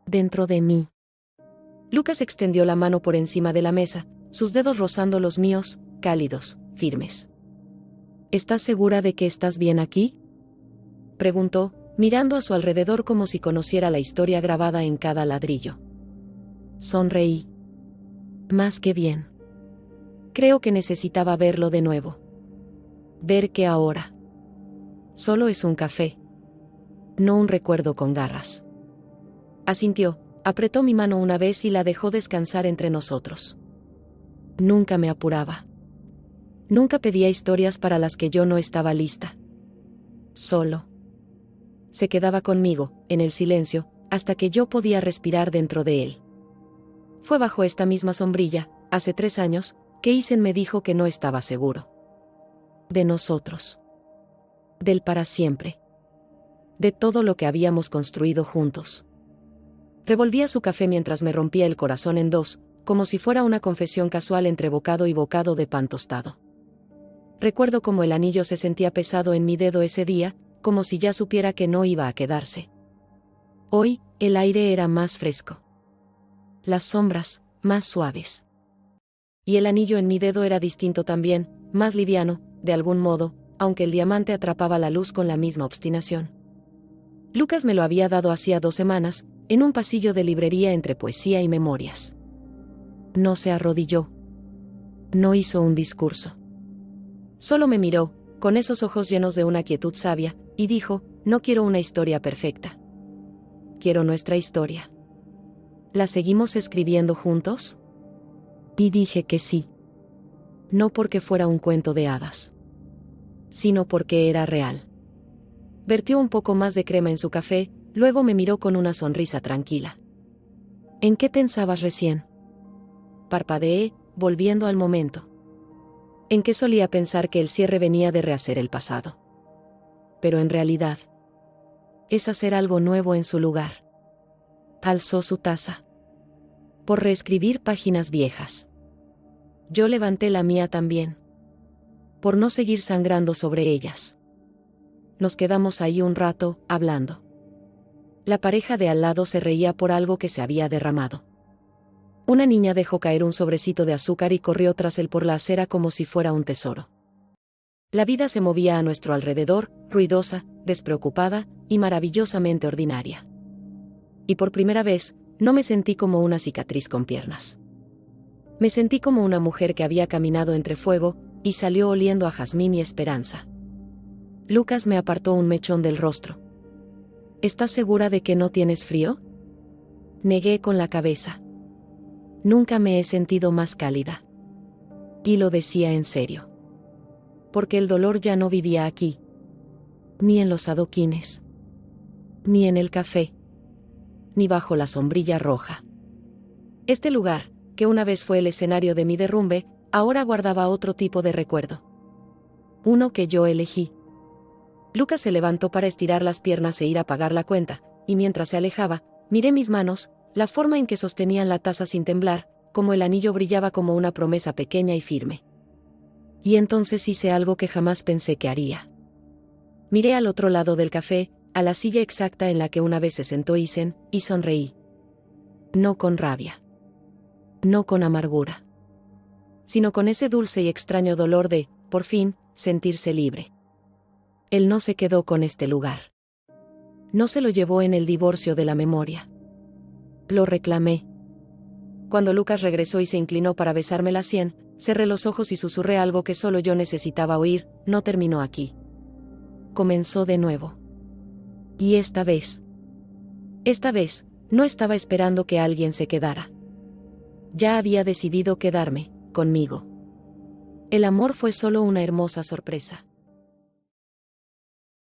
Dentro de mí. Lucas extendió la mano por encima de la mesa, sus dedos rozando los míos, cálidos, firmes. ¿Estás segura de que estás bien aquí?, preguntó, mirando a su alrededor como si conociera la historia grabada en cada ladrillo. Sonreí. Más que bien. Creo que necesitaba verlo de nuevo. Ver que ahora solo es un café, no un recuerdo con garras. Asintió, apretó mi mano una vez y la dejó descansar entre nosotros. Nunca me apuraba. Nunca pedía historias para las que yo no estaba lista. Solo se quedaba conmigo, en el silencio, hasta que yo podía respirar dentro de él. Fue bajo esta misma sombrilla, hace 3 años, que Isen me dijo que no estaba seguro. De nosotros. Del para siempre. De todo lo que habíamos construido juntos. Revolvía su café mientras me rompía el corazón en dos, como si fuera una confesión casual entre bocado y bocado de pan tostado. Recuerdo cómo el anillo se sentía pesado en mi dedo ese día, como si ya supiera que no iba a quedarse. Hoy, el aire era más fresco. Las sombras, más suaves. Y el anillo en mi dedo era distinto también, más liviano, de algún modo, aunque el diamante atrapaba la luz con la misma obstinación. Lucas me lo había dado hacía 2 semanas, en un pasillo de librería entre poesía y memorias. No se arrodilló. No hizo un discurso. Solo me miró, con esos ojos llenos de una quietud sabia, y dijo, no quiero una historia perfecta. Quiero nuestra historia. ¿La seguimos escribiendo juntos? Y dije que sí. No porque fuera un cuento de hadas, sino porque era real. Vertió un poco más de crema en su café, luego me miró con una sonrisa tranquila. ¿En qué pensabas recién?, parpadeé, volviendo al momento. En qué solía pensar que el cierre venía de rehacer el pasado. Pero en realidad, es hacer algo nuevo en su lugar. Alzó su taza. Por reescribir páginas viejas. Yo levanté la mía también. Por no seguir sangrando sobre ellas. Nos quedamos ahí un rato, hablando. La pareja de al lado se reía por algo que se había derramado. Una niña dejó caer un sobrecito de azúcar y corrió tras él por la acera como si fuera un tesoro. La vida se movía a nuestro alrededor, ruidosa, despreocupada y maravillosamente ordinaria. Y por primera vez, no me sentí como una cicatriz con piernas. Me sentí como una mujer que había caminado entre fuego, y salió oliendo a jazmín y esperanza. Lucas me apartó un mechón del rostro. ¿Estás segura de que no tienes frío?, negué con la cabeza. Nunca me he sentido más cálida. Y lo decía en serio. Porque el dolor ya no vivía aquí. Ni en los adoquines. Ni en el café. Ni bajo la sombrilla roja. Este lugar, que una vez fue el escenario de mi derrumbe, ahora guardaba otro tipo de recuerdo. Uno que yo elegí. Lucas se levantó para estirar las piernas e ir a pagar la cuenta, y mientras se alejaba, miré mis manos, la forma en que sostenían la taza sin temblar, como el anillo brillaba como una promesa pequeña y firme. Y entonces hice algo que jamás pensé que haría. Miré al otro lado del café, a la silla exacta en la que una vez se sentó Isen, y sonreí. No con rabia. No con amargura. Sino con ese dulce y extraño dolor de, por fin, sentirse libre. Él no se quedó con este lugar. No se lo llevó en el divorcio de la memoria. Lo reclamé. Cuando Lucas regresó y se inclinó para besarme la sien, cerré los ojos y susurré algo que solo yo necesitaba oír: no terminó aquí. Comenzó de nuevo. Y esta vez, no estaba esperando que alguien se quedara. Ya había decidido quedarme, conmigo. El amor fue solo una hermosa sorpresa.